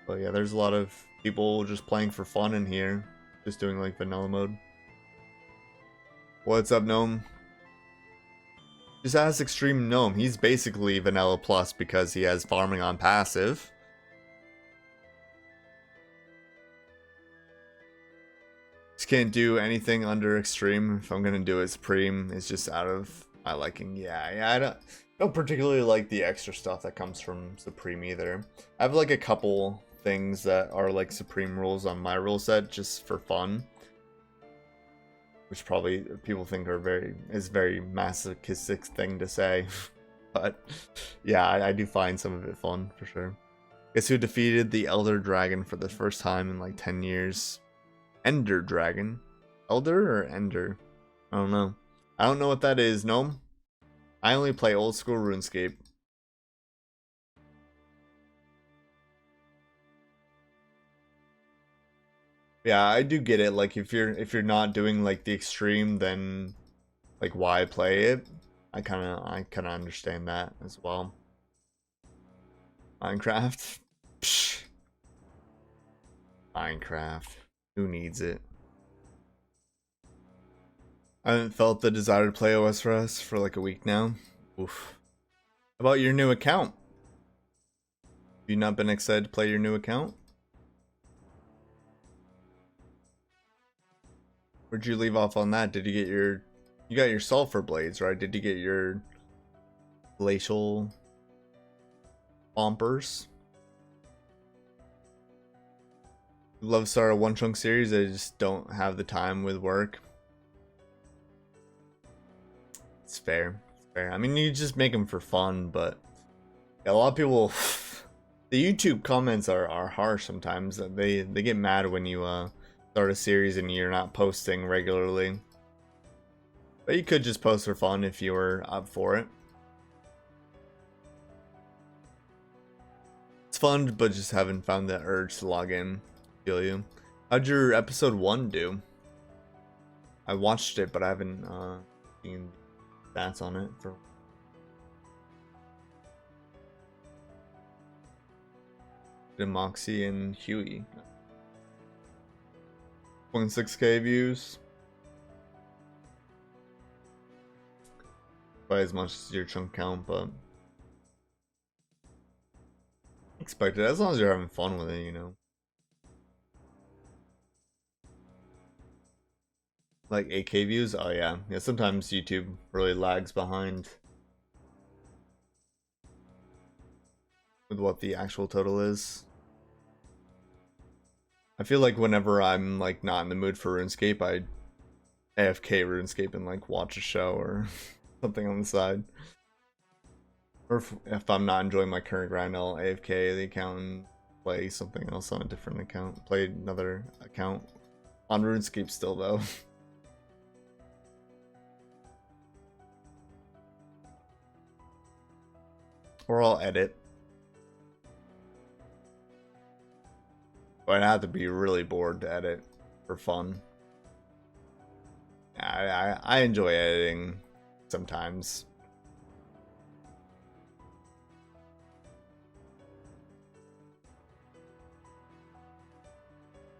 but yeah, there's a lot of people just playing for fun in here, just doing like vanilla mode. What's up, Gnome? Just ask Extreme Gnome. He's basically vanilla plus because he has farming on passive. Just can't do anything under extreme. If I'm gonna do it supreme, it's just out of my liking. Yeah, I don't particularly like the extra stuff that comes from supreme either. I have like a couple things that are like supreme rules on my rule set just for fun, which probably people think are very masochistic thing to say. But yeah, I do find some of it fun for sure. Guess who defeated the Elder Dragon for the first time in like 10 years? Ender Dragon. Elder or Ender? I don't know. I don't know what that is, Gnome. I only play old school RuneScape. Yeah, I do get it. Like if you're not doing like the extreme, then like why play it? I kinda understand that as well. Minecraft. Psh. Minecraft. Who needs it? I haven't felt the desire to play OS Rust for like a week now. Oof. How about your new account? Have you not been excited to play your new account? Where'd you leave off on that? Did you get your... You got your sulfur blades, right? Did you get your glacial bombers? Love to start a one chunk series. I just don't have the time with work. It's fair. It's fair. I mean, you just make them for fun, but yeah, a lot of people... The YouTube comments are harsh sometimes. They get mad when you start a series and you're not posting regularly. But you could just post for fun if you were up for it. It's fun, but just haven't found that urge to log in. Feel you. How'd your episode 1 do? I watched it, but I haven't seen stats on it for... Moxie and Huey. 0.6k views. By as much as your chunk count, but expected as long as you're having fun with it, you know. Like 8k views? Oh yeah. Yeah, sometimes YouTube really lags behind with what the actual total is. I feel like whenever I'm like not in the mood for RuneScape, I AFK RuneScape and like watch a show or something on the side. Or if I'm not enjoying my current grind, I'll AFK the account and play something else on a different account. Play another account on RuneScape still though. Or I'll edit. But I'd have to be really bored to edit for fun. I enjoy editing sometimes.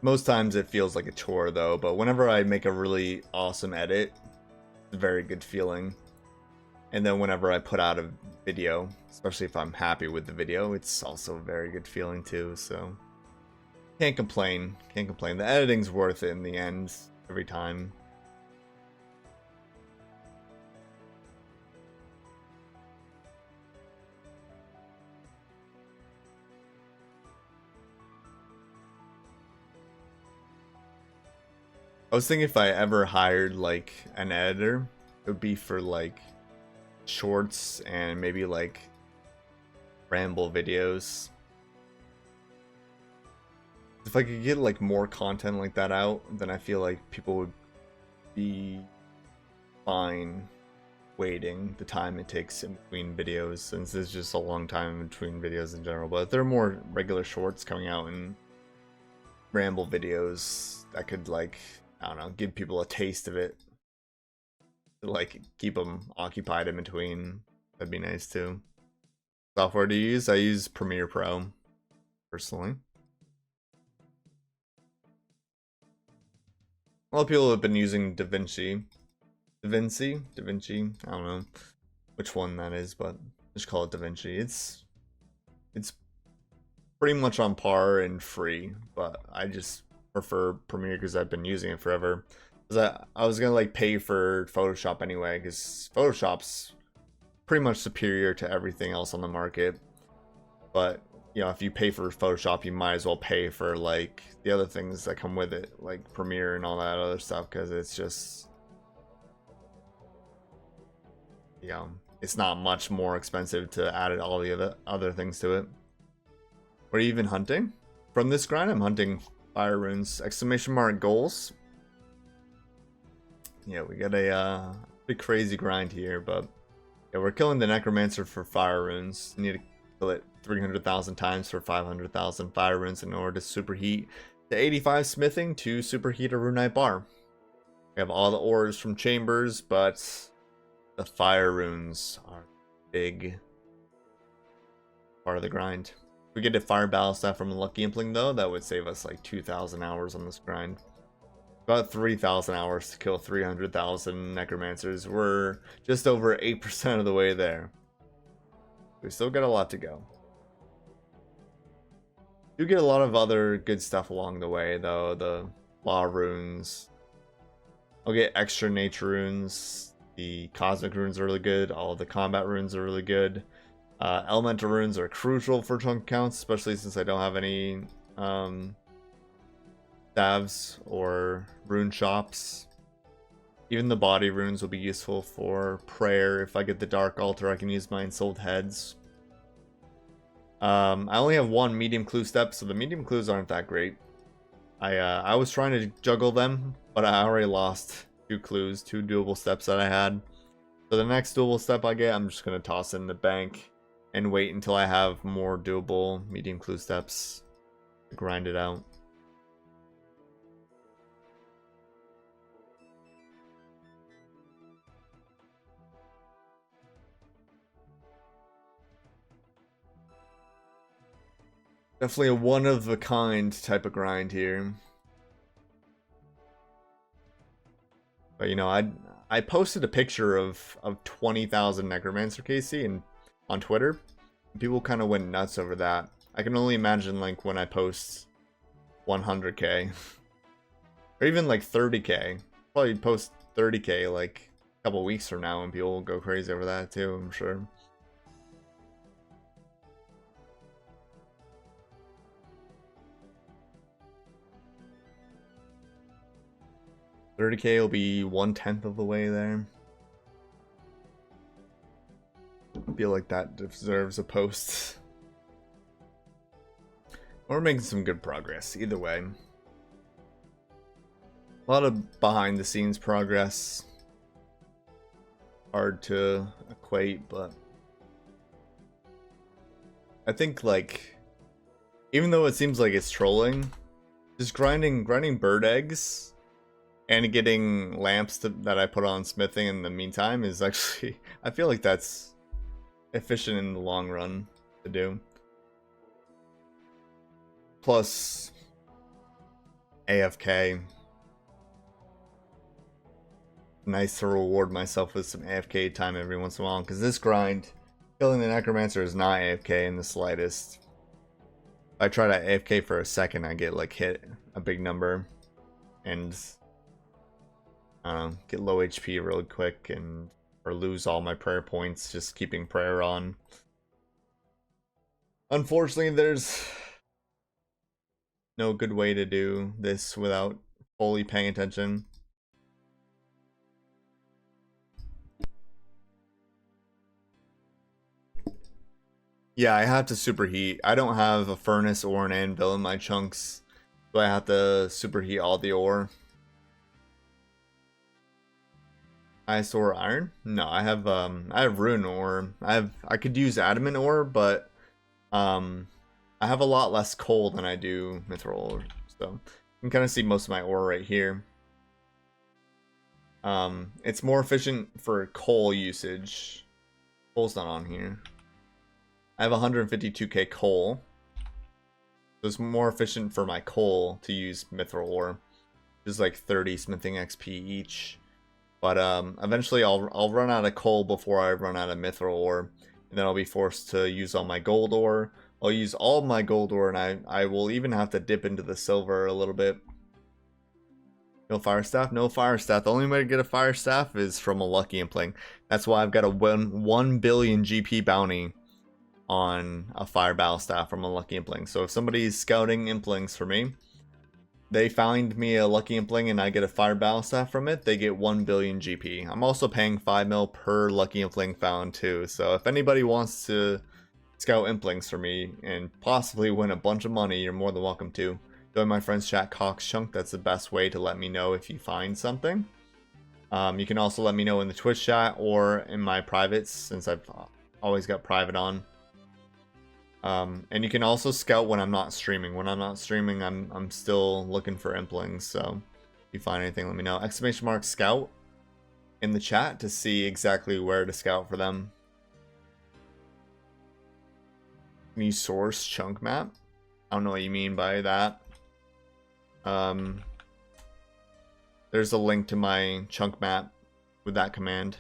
Most times it feels like a chore though, but whenever I make a really awesome edit, it's a very good feeling. And then whenever I put out a video, especially if I'm happy with the video, it's also a very good feeling too, so... Can't complain. Can't complain. The editing's worth it in the end, every time. I was thinking if I ever hired like an editor, it would be for like shorts and maybe like ramble videos. If I could get like more content like that out, then I feel like people would be fine waiting the time it takes in between videos, since there's just a long time in between videos in general. But if there are more regular shorts coming out and ramble videos that could, like, I don't know, give people a taste of it, like keep them occupied in between, that'd be nice too. Software to use? I use Premiere Pro personally. A lot of people have been using DaVinci. DaVinci? I don't know which one that is, but just call it DaVinci. It's pretty much on par and free, but I just prefer Premiere because I've been using it forever. I was gonna like pay for Photoshop anyway, because Photoshop's pretty much superior to everything else on the market. But you know, if you pay for Photoshop, you might as well pay for like the other things that come with it, like Premiere and all that other stuff, because it's just, you know, it's not much more expensive to add all the other things to it. What are you even hunting? From this grind, I'm hunting fire runes, exclamation mark goals. Yeah, we got a big crazy grind here, but yeah, we're killing the necromancer for fire runes. You need to kill it 300,000 times for 500,000 fire runes in order to superheat to 85 smithing to superheat a runite bar. We have all the ores from chambers, but the fire runes are big part of the grind. If we get a fire battle staff from a lucky impling though, that would save us like 2,000 hours on this grind. About 3,000 hours to kill 300,000 necromancers. We're just over 8% of the way there. We still got a lot to go. Do get a lot of other good stuff along the way though. The law runes. I'll get extra nature runes. The cosmic runes are really good. All the combat runes are really good. Elemental runes are crucial for chunk counts, especially since I don't have any staves or rune shops. Even the body runes will be useful for prayer. If I get the dark altar, I can use my ensouled heads. I only have one medium clue step, so the medium clues aren't that great. I was trying to juggle them, but I already lost 2 clues, 2 doable steps that I had. So the next doable step I get, I'm just going to toss in the bank and wait until I have more doable medium clue steps to grind it out. Definitely a one-of-a-kind type of grind here. But you know, I posted a picture of 20,000 Necromancer KC and on Twitter. People kind of went nuts over that. I can only imagine like when I post 100k or even like 30k. Probably post 30k like a couple weeks from now and people will go crazy over that too, I'm sure. $30k will be 1/10 of the way there. I feel like that deserves a post. We're making some good progress, either way. A lot of behind the scenes progress. Hard to equate, but I think like, even though it seems like it's trolling, just grinding bird eggs and getting lamps that I put on smithing in the meantime is actually, I feel like that's efficient in the long run to do. Plus AFK. Nice to reward myself with some AFK time every once in a while, because this grind, killing the Necromancer, is not AFK in the slightest. If I try to AFK for a second, I get like hit a big number and get low HP really quick or lose all my prayer points just keeping prayer on. Unfortunately, there's no good way to do this without fully paying attention. Yeah, I have to superheat. I don't have a furnace or an anvil in my chunks, so I have to superheat all the ore. Ice ore, iron? No, I have rune ore. I could use adamant ore, but I have a lot less coal than I do mithril ore. So you can kind of see most of my ore right here. It's more efficient for coal usage. Coal's not on here. I have 152k coal. So it's more efficient for my coal to use mithril ore. Just like 30 smithing XP each. But eventually I'll run out of coal before I run out of mithril ore. And then I'll be forced to use all my gold ore. I'll use all of my gold ore, and I will even have to dip into the silver a little bit. No fire staff? No fire staff. The only way to get a fire staff is from a lucky impling. That's why I've got a 1 billion GP bounty on a fire battle staff from a lucky impling. So if somebody's scouting implings for me, they find me a lucky impling and I get a fire battle staff from it, they get 1 billion GP. I'm also paying 5 mil per lucky impling found too. So if anybody wants to scout implings for me and possibly win a bunch of money, you're more than welcome to. Join my friend's chat, Cox Chunk. That's the best way to let me know if you find something. You can also let me know in the Twitch chat or in my privates, since I've always got private on. And you can also scout when I'm not streaming. When I'm not streaming, I'm still looking for implings. So if you find anything, let me know. ! Scout in the chat to see exactly where to scout for them. Can you source chunk map? I don't know what you mean by that. There's a link to my chunk map with that command.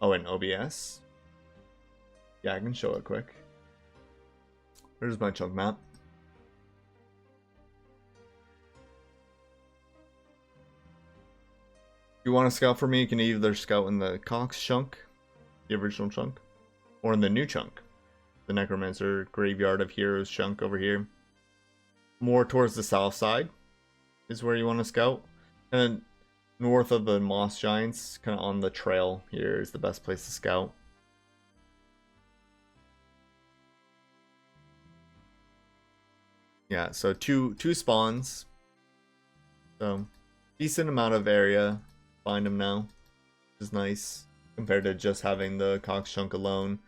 Oh, in OBS? Yeah, I can show it quick. There's my chunk map. If you want to scout for me, you can either scout in the Cox chunk, the original chunk, or in the new chunk, the Necromancer Graveyard of Heroes chunk over here. More towards the south side is where you want to scout. And then north of the Moss Giants, kind of on the trail here, is the best place to scout. Yeah, so two spawns. So decent amount of area. Find them now, which is nice compared to just having the Cox chunk alone.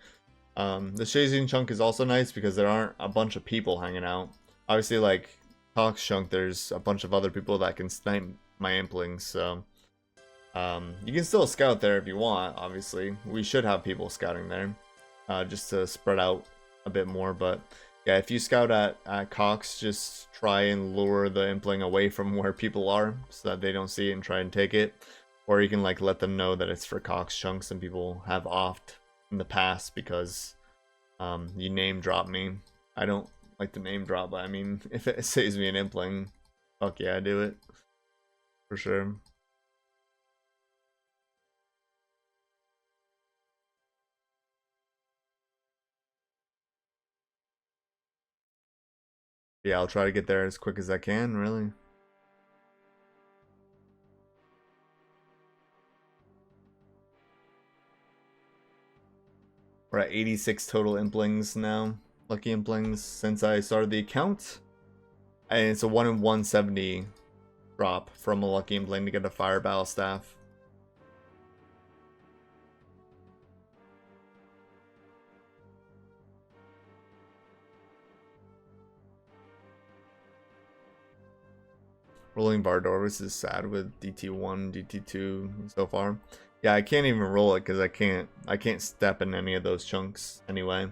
The Shazian chunk is also nice because there aren't a bunch of people hanging out. Obviously, like Cox chunk, there's a bunch of other people that can snipe my implings, so you can still scout there if you want. Obviously, we should have people scouting there, just to spread out a bit more. But yeah, if you scout at Cox, just try and lure the impling away from where people are so that they don't see it and try and take it. Or you can like let them know that it's for Cox chunks, and people have offed in the past because you name drop me. I don't like to name drop, but I mean, if it saves me an impling, fuck yeah, I do it. For sure. Yeah, I'll try to get there as quick as I can, really. We're at 86 total implings now. Lucky implings since I started the account. And it's a 1 in 170 drop from a lucky impling to get a fire battle staff. Rolling Bardorvis is sad with DT1, DT2 so far. Yeah, I can't even roll it because I can't step in any of those chunks anyway.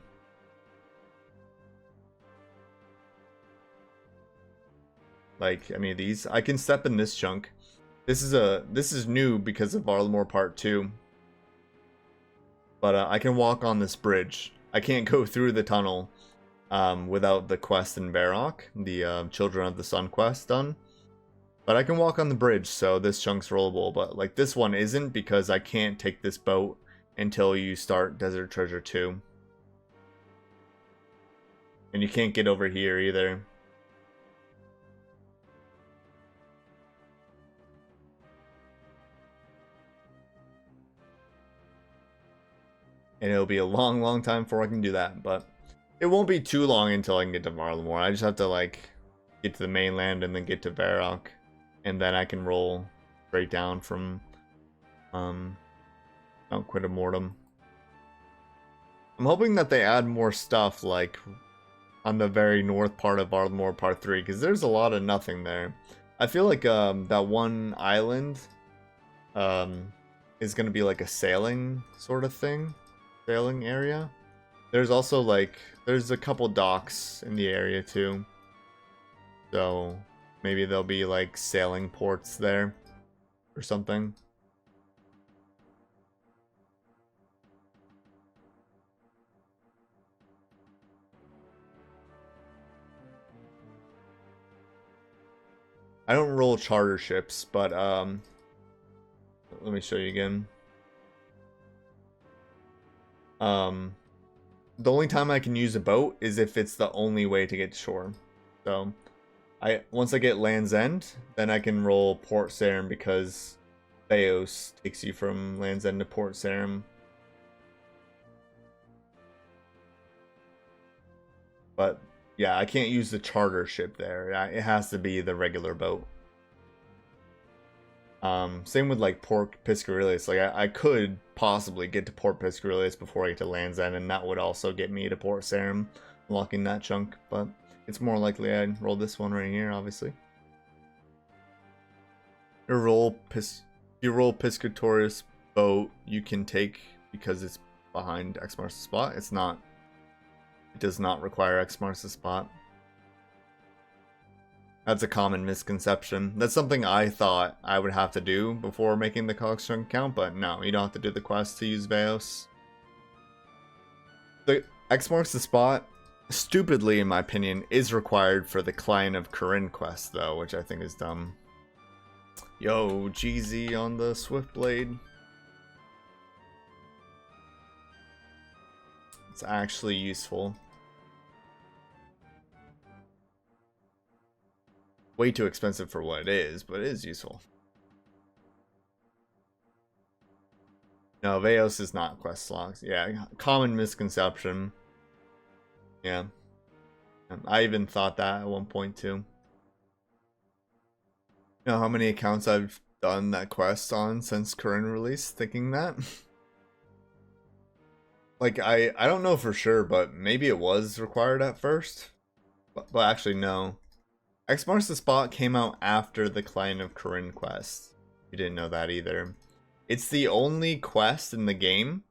Like any of these. I can step in this chunk. This is new because of Varlamore Part 2. But I can walk on this bridge. I can't go through the tunnel without the quest in Varrock, the Children of the Sun quest done. But I can walk on the bridge, so this chunk's rollable. But like this one isn't because I can't take this boat until you start Desert Treasure 2. And you can't get over here either. And it'll be a long, long time before I can do that. But it won't be too long until I can get to Varlamore. I just have to like get to the mainland and then get to Varrock. And then I can roll straight down from Mount Quidamortem. I'm hoping that they add more stuff like on the very north part of Varlamore Part 3, because there's a lot of nothing there. I feel like that one island is going to be like a sailing sort of thing. Sailing area. There's also like, there's a couple docks in the area too. So maybe there'll be like sailing ports there or something. I don't roll charter ships, but let me show you again. The only time I can use a boat is if it's the only way to get to shore. So once I get Land's End, then I can roll Port Sarim because Theos takes you from Land's End to Port Sarim. But yeah, I can't use the charter ship there. It has to be the regular boat. Same with like Port Piscarilis. Like I could possibly get to Port Piscarilis before I get to Land's End, and that would also get me to Port Sarim, unlocking that chunk. But it's more likely I'd roll this one right here, obviously. If you roll Piscatorius boat, you can take, because it's behind X marks the spot. It's not. It does not require X marks the spot. That's a common misconception. That's something I thought I would have to do before making the Cox chunk account, but no, you don't have to do the quest to use Veos. The X marks the spot, stupidly in my opinion, is required for the Client of Corinne quest though, which I think is dumb. Yo, Jeezy on the Swiftblade. It's actually useful. Way too expensive for what it is, but it is useful. No, Veos is not quest logs. Yeah, common misconception. Yeah. I even thought that at one point too. You know how many accounts I've done that quest on since Corinne release, thinking that? Like, I don't know for sure, but maybe it was required at first. But actually, no. X marks the spot came out after the Client of Corinne quest. You didn't know that either. It's the only quest in the game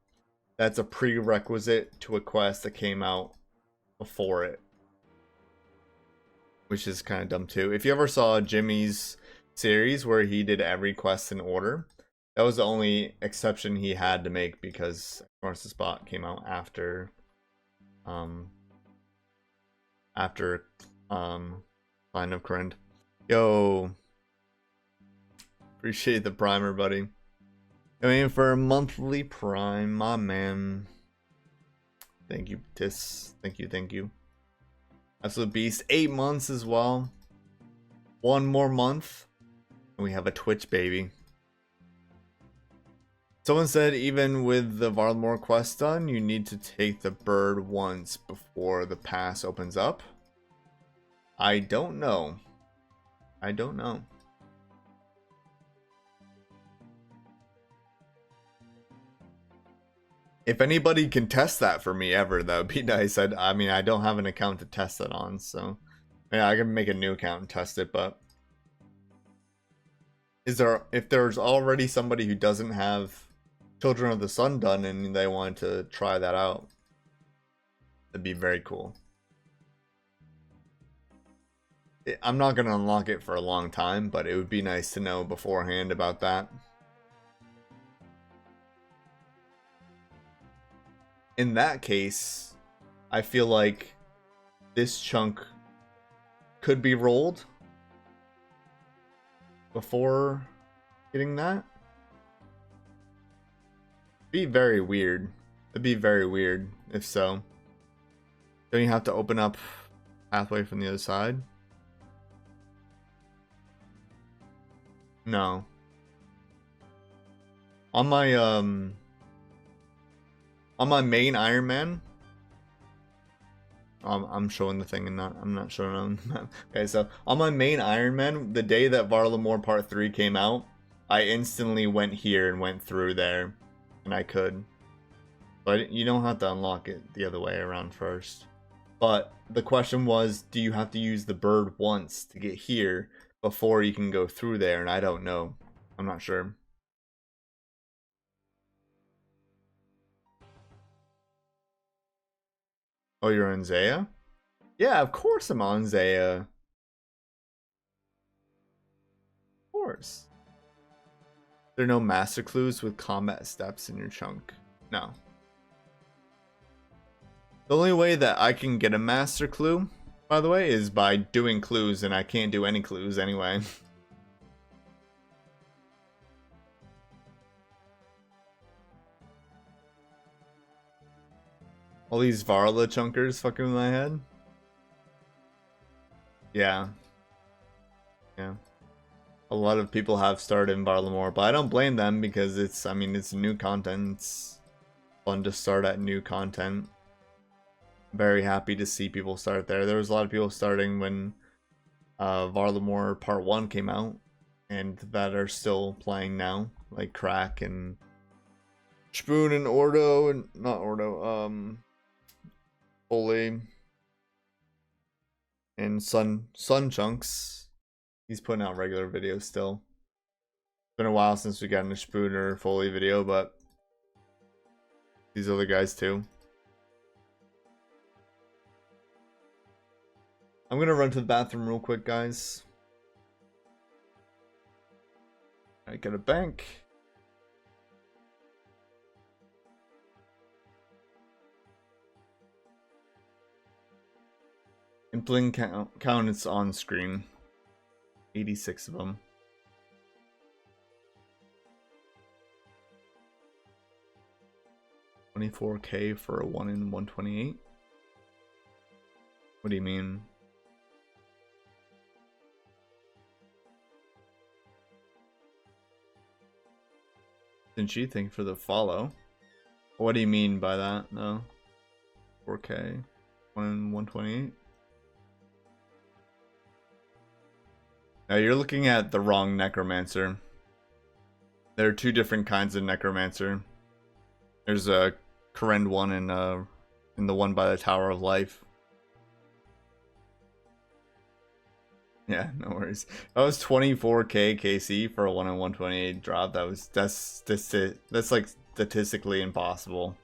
that's a prerequisite to a quest that came out before it. Which is kind of dumb too. If you ever saw Jimmy's series where he did every quest in order, that was the only exception he had to make because X marks the spot came out after Line of Corinne. Yo, appreciate the primer, buddy. I mean, for a monthly prime, my man. Thank you, Tis. Thank you. Absolute beast. 8 months as well. 1 more month, and we have a Twitch baby. Someone said even with the Varlamore quest done, you need to take the bird once before the pass opens up. I don't know. If anybody can test that for me ever, that would be nice. I mean, I don't have an account to test it on, so yeah, I can make a new account and test it. But if there's already somebody who doesn't have Children of the Sun done and they want to try that out, that'd be very cool. I'm not going to unlock it for a long time, but it would be nice to know beforehand about that. In that case, I feel like this chunk could be rolled before getting that. Be very weird. It'd be very weird if so. Don't you have to open up pathway from the other side? No. On my main Iron Man, I'm showing the thing and I'm not showing on the map. Okay, so on my main Iron Man, the day that Varlamore Part 3 came out, I instantly went here and went through there, and I could. But you don't have to unlock it the other way around first. But the question was, do you have to use the bird once to get here before you can go through there? And I don't know. I'm not sure. Oh, you're on Zaya? Yeah, of course I'm on Zaya. Of course. There are no master clues with combat steps in your chunk. No. The only way that I can get a master clue, by the way, is by doing clues, and I can't do any clues anyway. All these Varla chunkers fucking with my head. Yeah. Yeah. A lot of people have started in Varlamore, but I don't blame them because it's new content. It's fun to start at new content. Very happy to see people start there. There was a lot of people starting when Varlamore Part 1 came out, and that are still playing now, like Crack and Spoon and Ordo, and not Ordo, Foley and Sun Chunks. He's putting out regular videos still. It's been a while since we got a Spoon or Foley video, but these other guys too. I'm gonna run to the bathroom real quick, guys. I get a bank. Impling count is on screen. 86 of them. $24K for a 1 in 128. What do you mean? Sinchi, thank you for the follow. What do you mean by that? No. 4K. 1 in 128. Now you're looking at the wrong necromancer. There are two different kinds of necromancer. There's a Karen one and the one by the Tower of Life. Yeah, no worries. That was 24K KC for a 1 in 128 drop. That's like statistically impossible.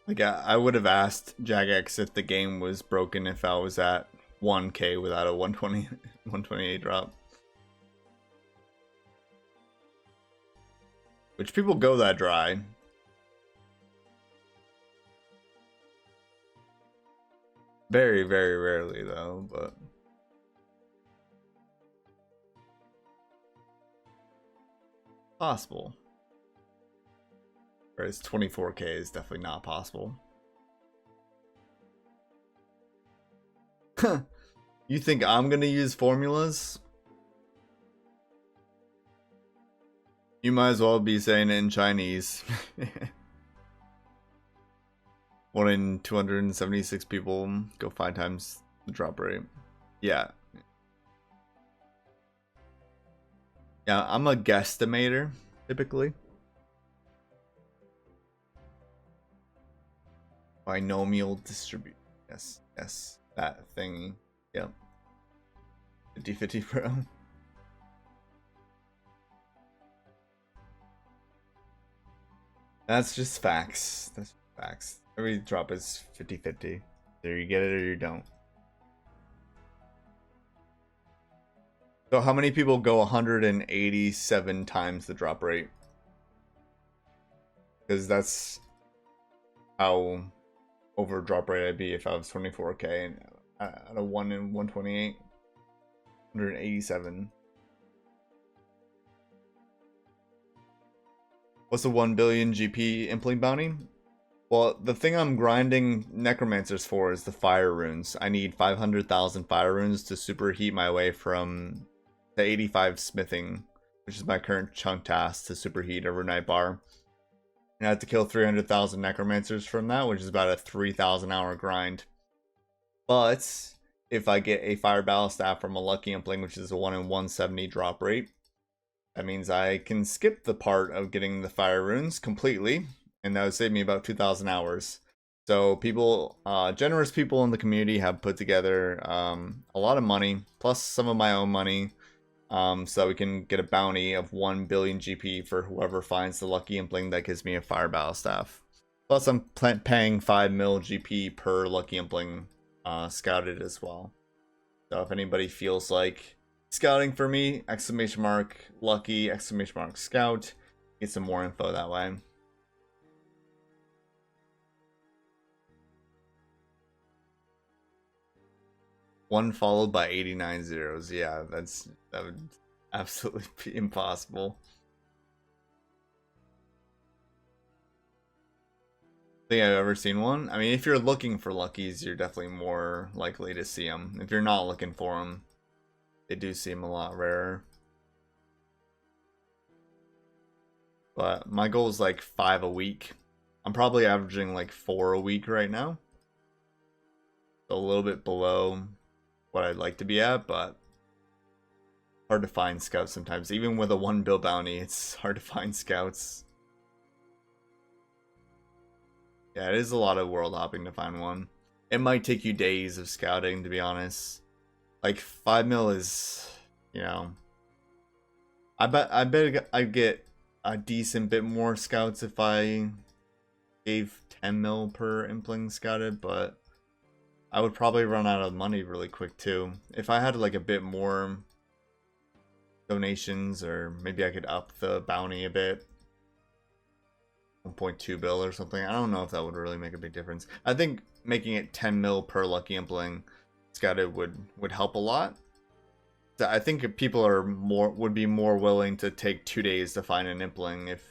Like I would have asked Jagex if the game was broken if I was at 1K without a 128 drop. Which people go that dry. Very, very rarely though, but possible. Whereas 24K is definitely not possible. You think I'm gonna use formulas? You might as well be saying it in Chinese. 1 in 276 people go 5 times the drop rate. Yeah. Yeah, I'm a guesstimator, typically. Binomial distribute. Yes, yes. That thingy. Yep. 50-50 pro. That's just facts. That's facts. Every drop is 50-50. Either you get it or you don't. So how many people go 187 times the drop rate? Because that's how over drop rate I'd be if I was 24K and at a 1 in 128. 187. What's the 1 billion GP impling bounty? Well, the thing I'm grinding necromancers for is the fire runes. I need 500,000 fire runes to superheat my way from the 85 smithing, which is my current chunk task, to superheat every night bar. And I have to kill 300,000 necromancers from that, which is about a 3,000 hour grind. But if I get a fire battle staff from a lucky impling, which is a 1 in 170 drop rate, that means I can skip the part of getting the fire runes completely, and that would save me about 2,000 hours. So people, generous people in the community have put together a lot of money, plus some of my own money, so that we can get a bounty of 1 billion GP for whoever finds the lucky impling that gives me a fire battle staff. Plus I'm paying 5 mil GP per lucky impling scouted as well. So if anybody feels like scouting for me, exclamation mark lucky, exclamation mark scout, get some more info that way. One followed by 89 zeros. Yeah, that would absolutely be impossible. Think I've ever seen one. I mean, if you're looking for luckies, you're definitely more likely to see them. If you're not looking for them, they do seem a lot rarer. But my goal is like 5 a week. I'm probably averaging like 4 a week right now. So a little bit below what I'd like to be at, but hard to find scouts sometimes. Even with a 1 bill bounty, it's hard to find scouts. Yeah, it is a lot of world hopping to find one. It might take you days of scouting, to be honest. Like 5 mil is, you know, I bet I'd get a decent bit more scouts if I gave 10 mil per impling scouted, but I would probably run out of money really quick too. If I had like a bit more donations, or maybe I could up the bounty a bit, 1.2 bill or something. I don't know if that would really make a big difference. I think making it 10 mil per lucky impling scouted would help a lot. I think people would be more willing to take 2 days to find an impling if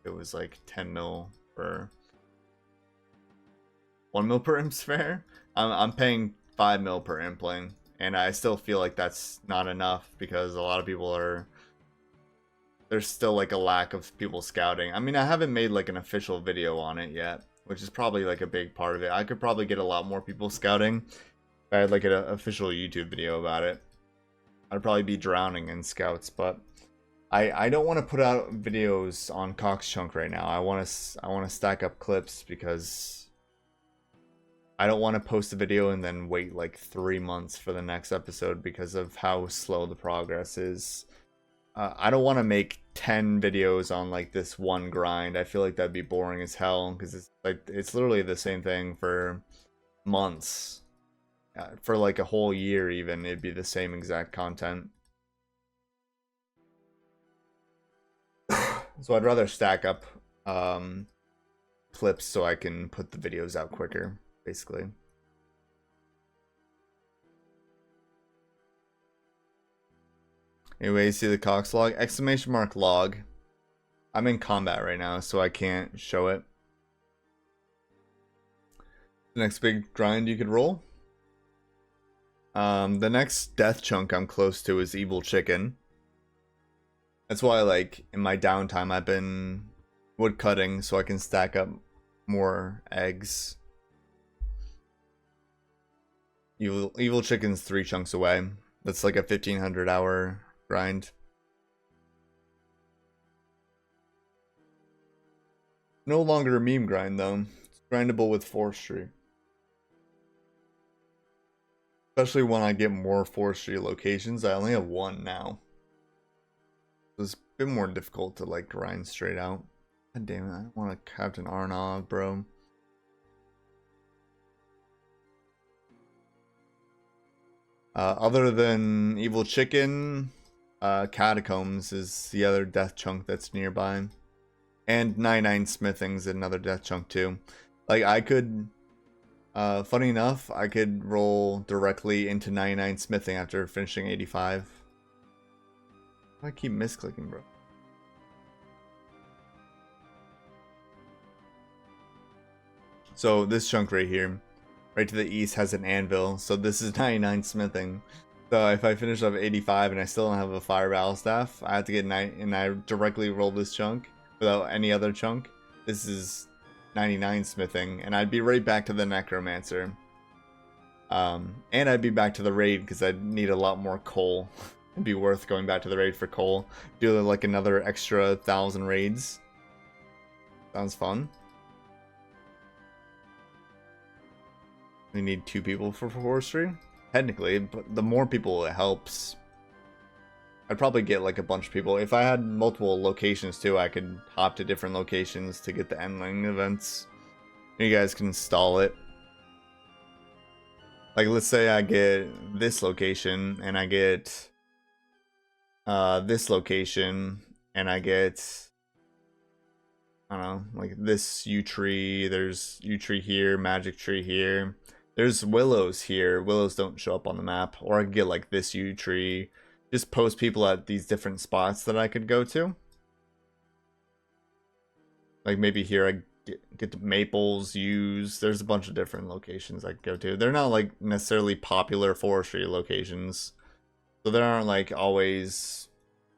it was like 10 mil per 1 mil per imp sphere. I'm paying 5 mil per impling, and I still feel like that's not enough because a lot of people there's still like a lack of people scouting. I mean, I haven't made like an official video on it yet, which is probably like a big part of it. I could probably get a lot more people scouting if I had like an official YouTube video about it. I'd probably be drowning in scouts, but I don't want to put out videos on Cox Chunk right now. I want to stack up clips because I don't want to post a video and then wait like 3 months for the next episode because of how slow the progress is. I don't want to make 10 videos on like this one grind. I feel like that'd be boring as hell because it's literally the same thing for months. For like a whole year even, it'd be the same exact content. So I'd rather stack up clips so I can put the videos out quicker, basically. Anyway, see the Cox log? Exclamation mark log. I'm in combat right now, so I can't show it. The next big grind you could roll? The next death chunk I'm close to is Evil Chicken. That's why, like, in my downtime, I've been wood cutting so I can stack up more eggs. Evil Chicken's 3 chunks away. That's like a 1500 hour grind. No longer a meme grind though. It's grindable with forestry. Especially when I get more forestry locations. I only have 1 now. So it's a bit more difficult to like grind straight out. God damn it, I don't want to Captain Arnov, bro. Other than Evil Chicken, Catacombs is the other death chunk that's nearby. And 99 Smithing's another death chunk too. Like I could, funny enough, I could roll directly into 99 Smithing after finishing 85. I keep misclicking, bro. So this chunk right here, right to the east, has an anvil. So this is 99 Smithing. So if I finish up 85 and I still don't have a fire battle staff, I have to get 9, and I directly roll this chunk without any other chunk. This is 99 Smithing, and I'd be right back to the Necromancer. And I'd be back to the raid because I'd need a lot more coal. It'd be worth going back to the raid for coal. Do like another extra 1,000 raids. Sounds fun. We need 2 people for forestry. Technically, but the more people it helps. I'd probably get like a bunch of people. If I had multiple locations too, I could hop to different locations to get the endling events. You guys can install it. Like let's say I get this location and I get this location and I get, I don't know, like this yew tree. There's yew tree here, magic tree here. There's willows here. Willows don't show up on the map. Or I could get like this yew tree. Just post people at these different spots that I could go to. Like maybe here I get the maples, yews. There's a bunch of different locations I could go to. They're not like necessarily popular forestry locations. So there aren't like always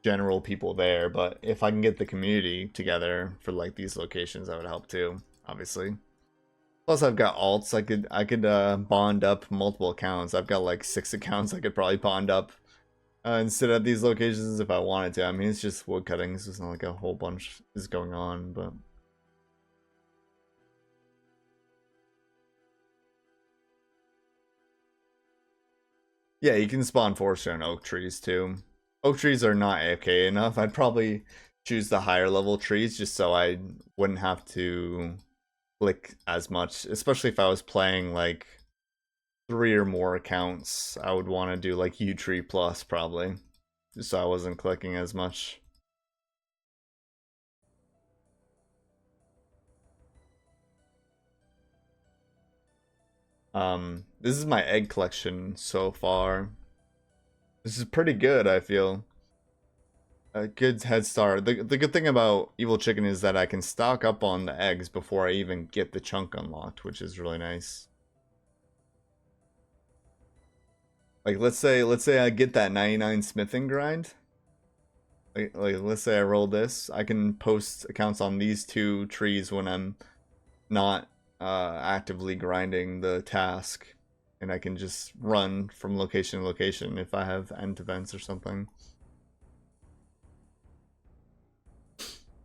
general people there. But if I can get the community together for like these locations, that would help too, obviously. Plus, I've got alts. I could bond up multiple accounts. I've got like 6 accounts I could probably bond up instead of these locations if I wanted to. I mean, it's just wood cutting. It's just not like a whole bunch is going on, but yeah, you can spawn forestry on oak trees too. Oak trees are not AFK enough. I'd probably choose the higher level trees just so I wouldn't have to click as much, especially if I was playing like 3 or more accounts. I would want to do like U tree plus probably, just so I wasn't clicking as much. This is my egg collection so far. This is pretty good, I feel. A good head start. The good thing about Evil Chicken is that I can stock up on the eggs before I even get the chunk unlocked, which is really nice. Like let's say I get that 99 smithing grind. Like let's say I roll this, I can post accounts on these 2 trees when I'm not actively grinding the task, and I can just run from location to location if I have end events or something.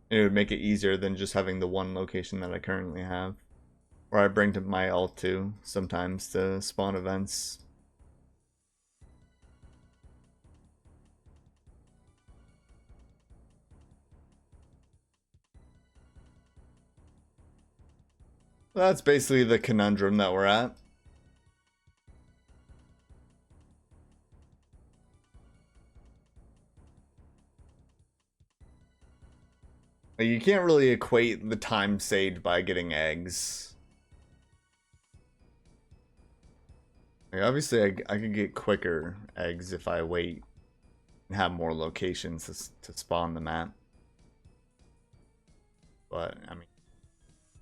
It would make it easier than just having the one location that I currently have, or I bring to my alt to sometimes to spawn events. That's basically the conundrum that we're at. Like, you can't really equate the time saved by getting eggs. Like, obviously, I could get quicker eggs if I wait and have more locations to spawn them at. But, I mean,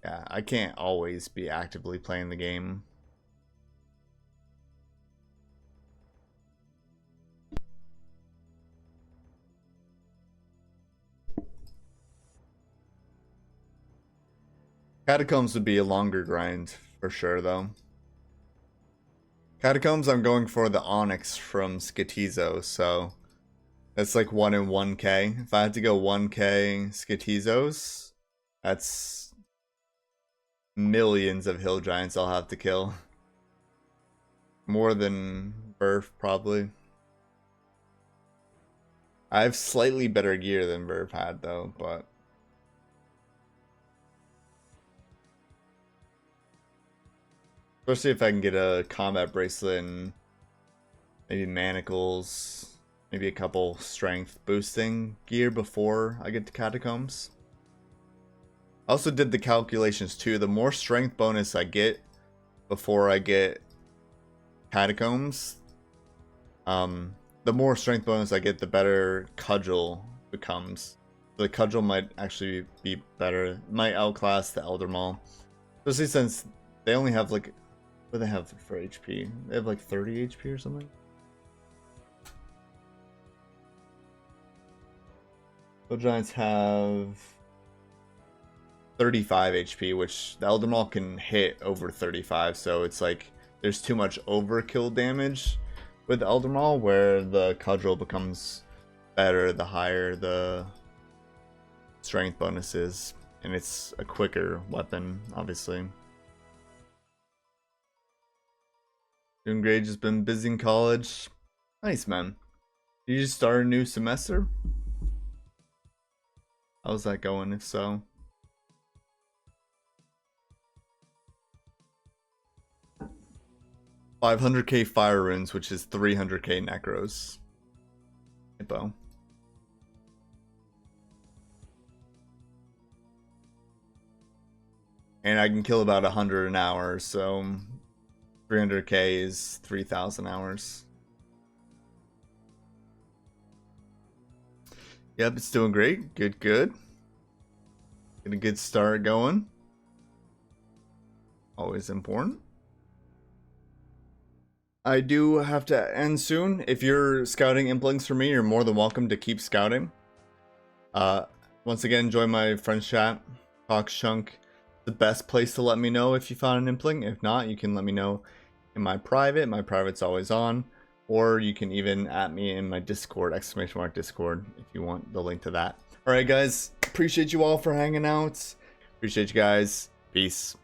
yeah, I can't always be actively playing the game. Catacombs would be a longer grind for sure, though. Catacombs, I'm going for the Onyx from Skatizo, so that's like 1 in 1k. If I had to go 1k Skatizos, that's millions of hill giants I'll have to kill. More than Burf, probably. I have slightly better gear than Burf had, though, but... Especially if I can get a combat bracelet and maybe manacles, maybe a couple strength boosting gear before I get to Catacombs. I also did the calculations too. The more strength bonus I get before I get Catacombs, the more strength bonus I get, the better Cudgel becomes. The Cudgel might actually be better, might outclass the Elder Maul. Especially since they only have like, what do they have for HP? They have like 30 HP or something? The Giants have 35 HP, which the Elder Maul can hit over 35, so it's like there's too much overkill damage with the Elder Maul, where the Cudgel becomes better the higher the strength bonus is, and it's a quicker weapon, obviously. Doing great, just been busy in college. Nice, man. Did you just start a new semester? How's that going, if so? $500k fire runes, which is 300k necros. Hippo. And I can kill about 100 an hour, so 300k is 3,000 hours. Yep, it's doing great. Good. Get a good start going. Always important. I do have to end soon. If you're scouting Implings for me, you're more than welcome to keep scouting. Once again, join my friends chat. Talk Shunk. The best place to let me know if you found an Impling. If not, you can let me know in my private. My private's always on. Or you can even at me in my Discord, !Discord, if you want the link to that. Alright guys, appreciate you all for hanging out. Appreciate you guys. Peace.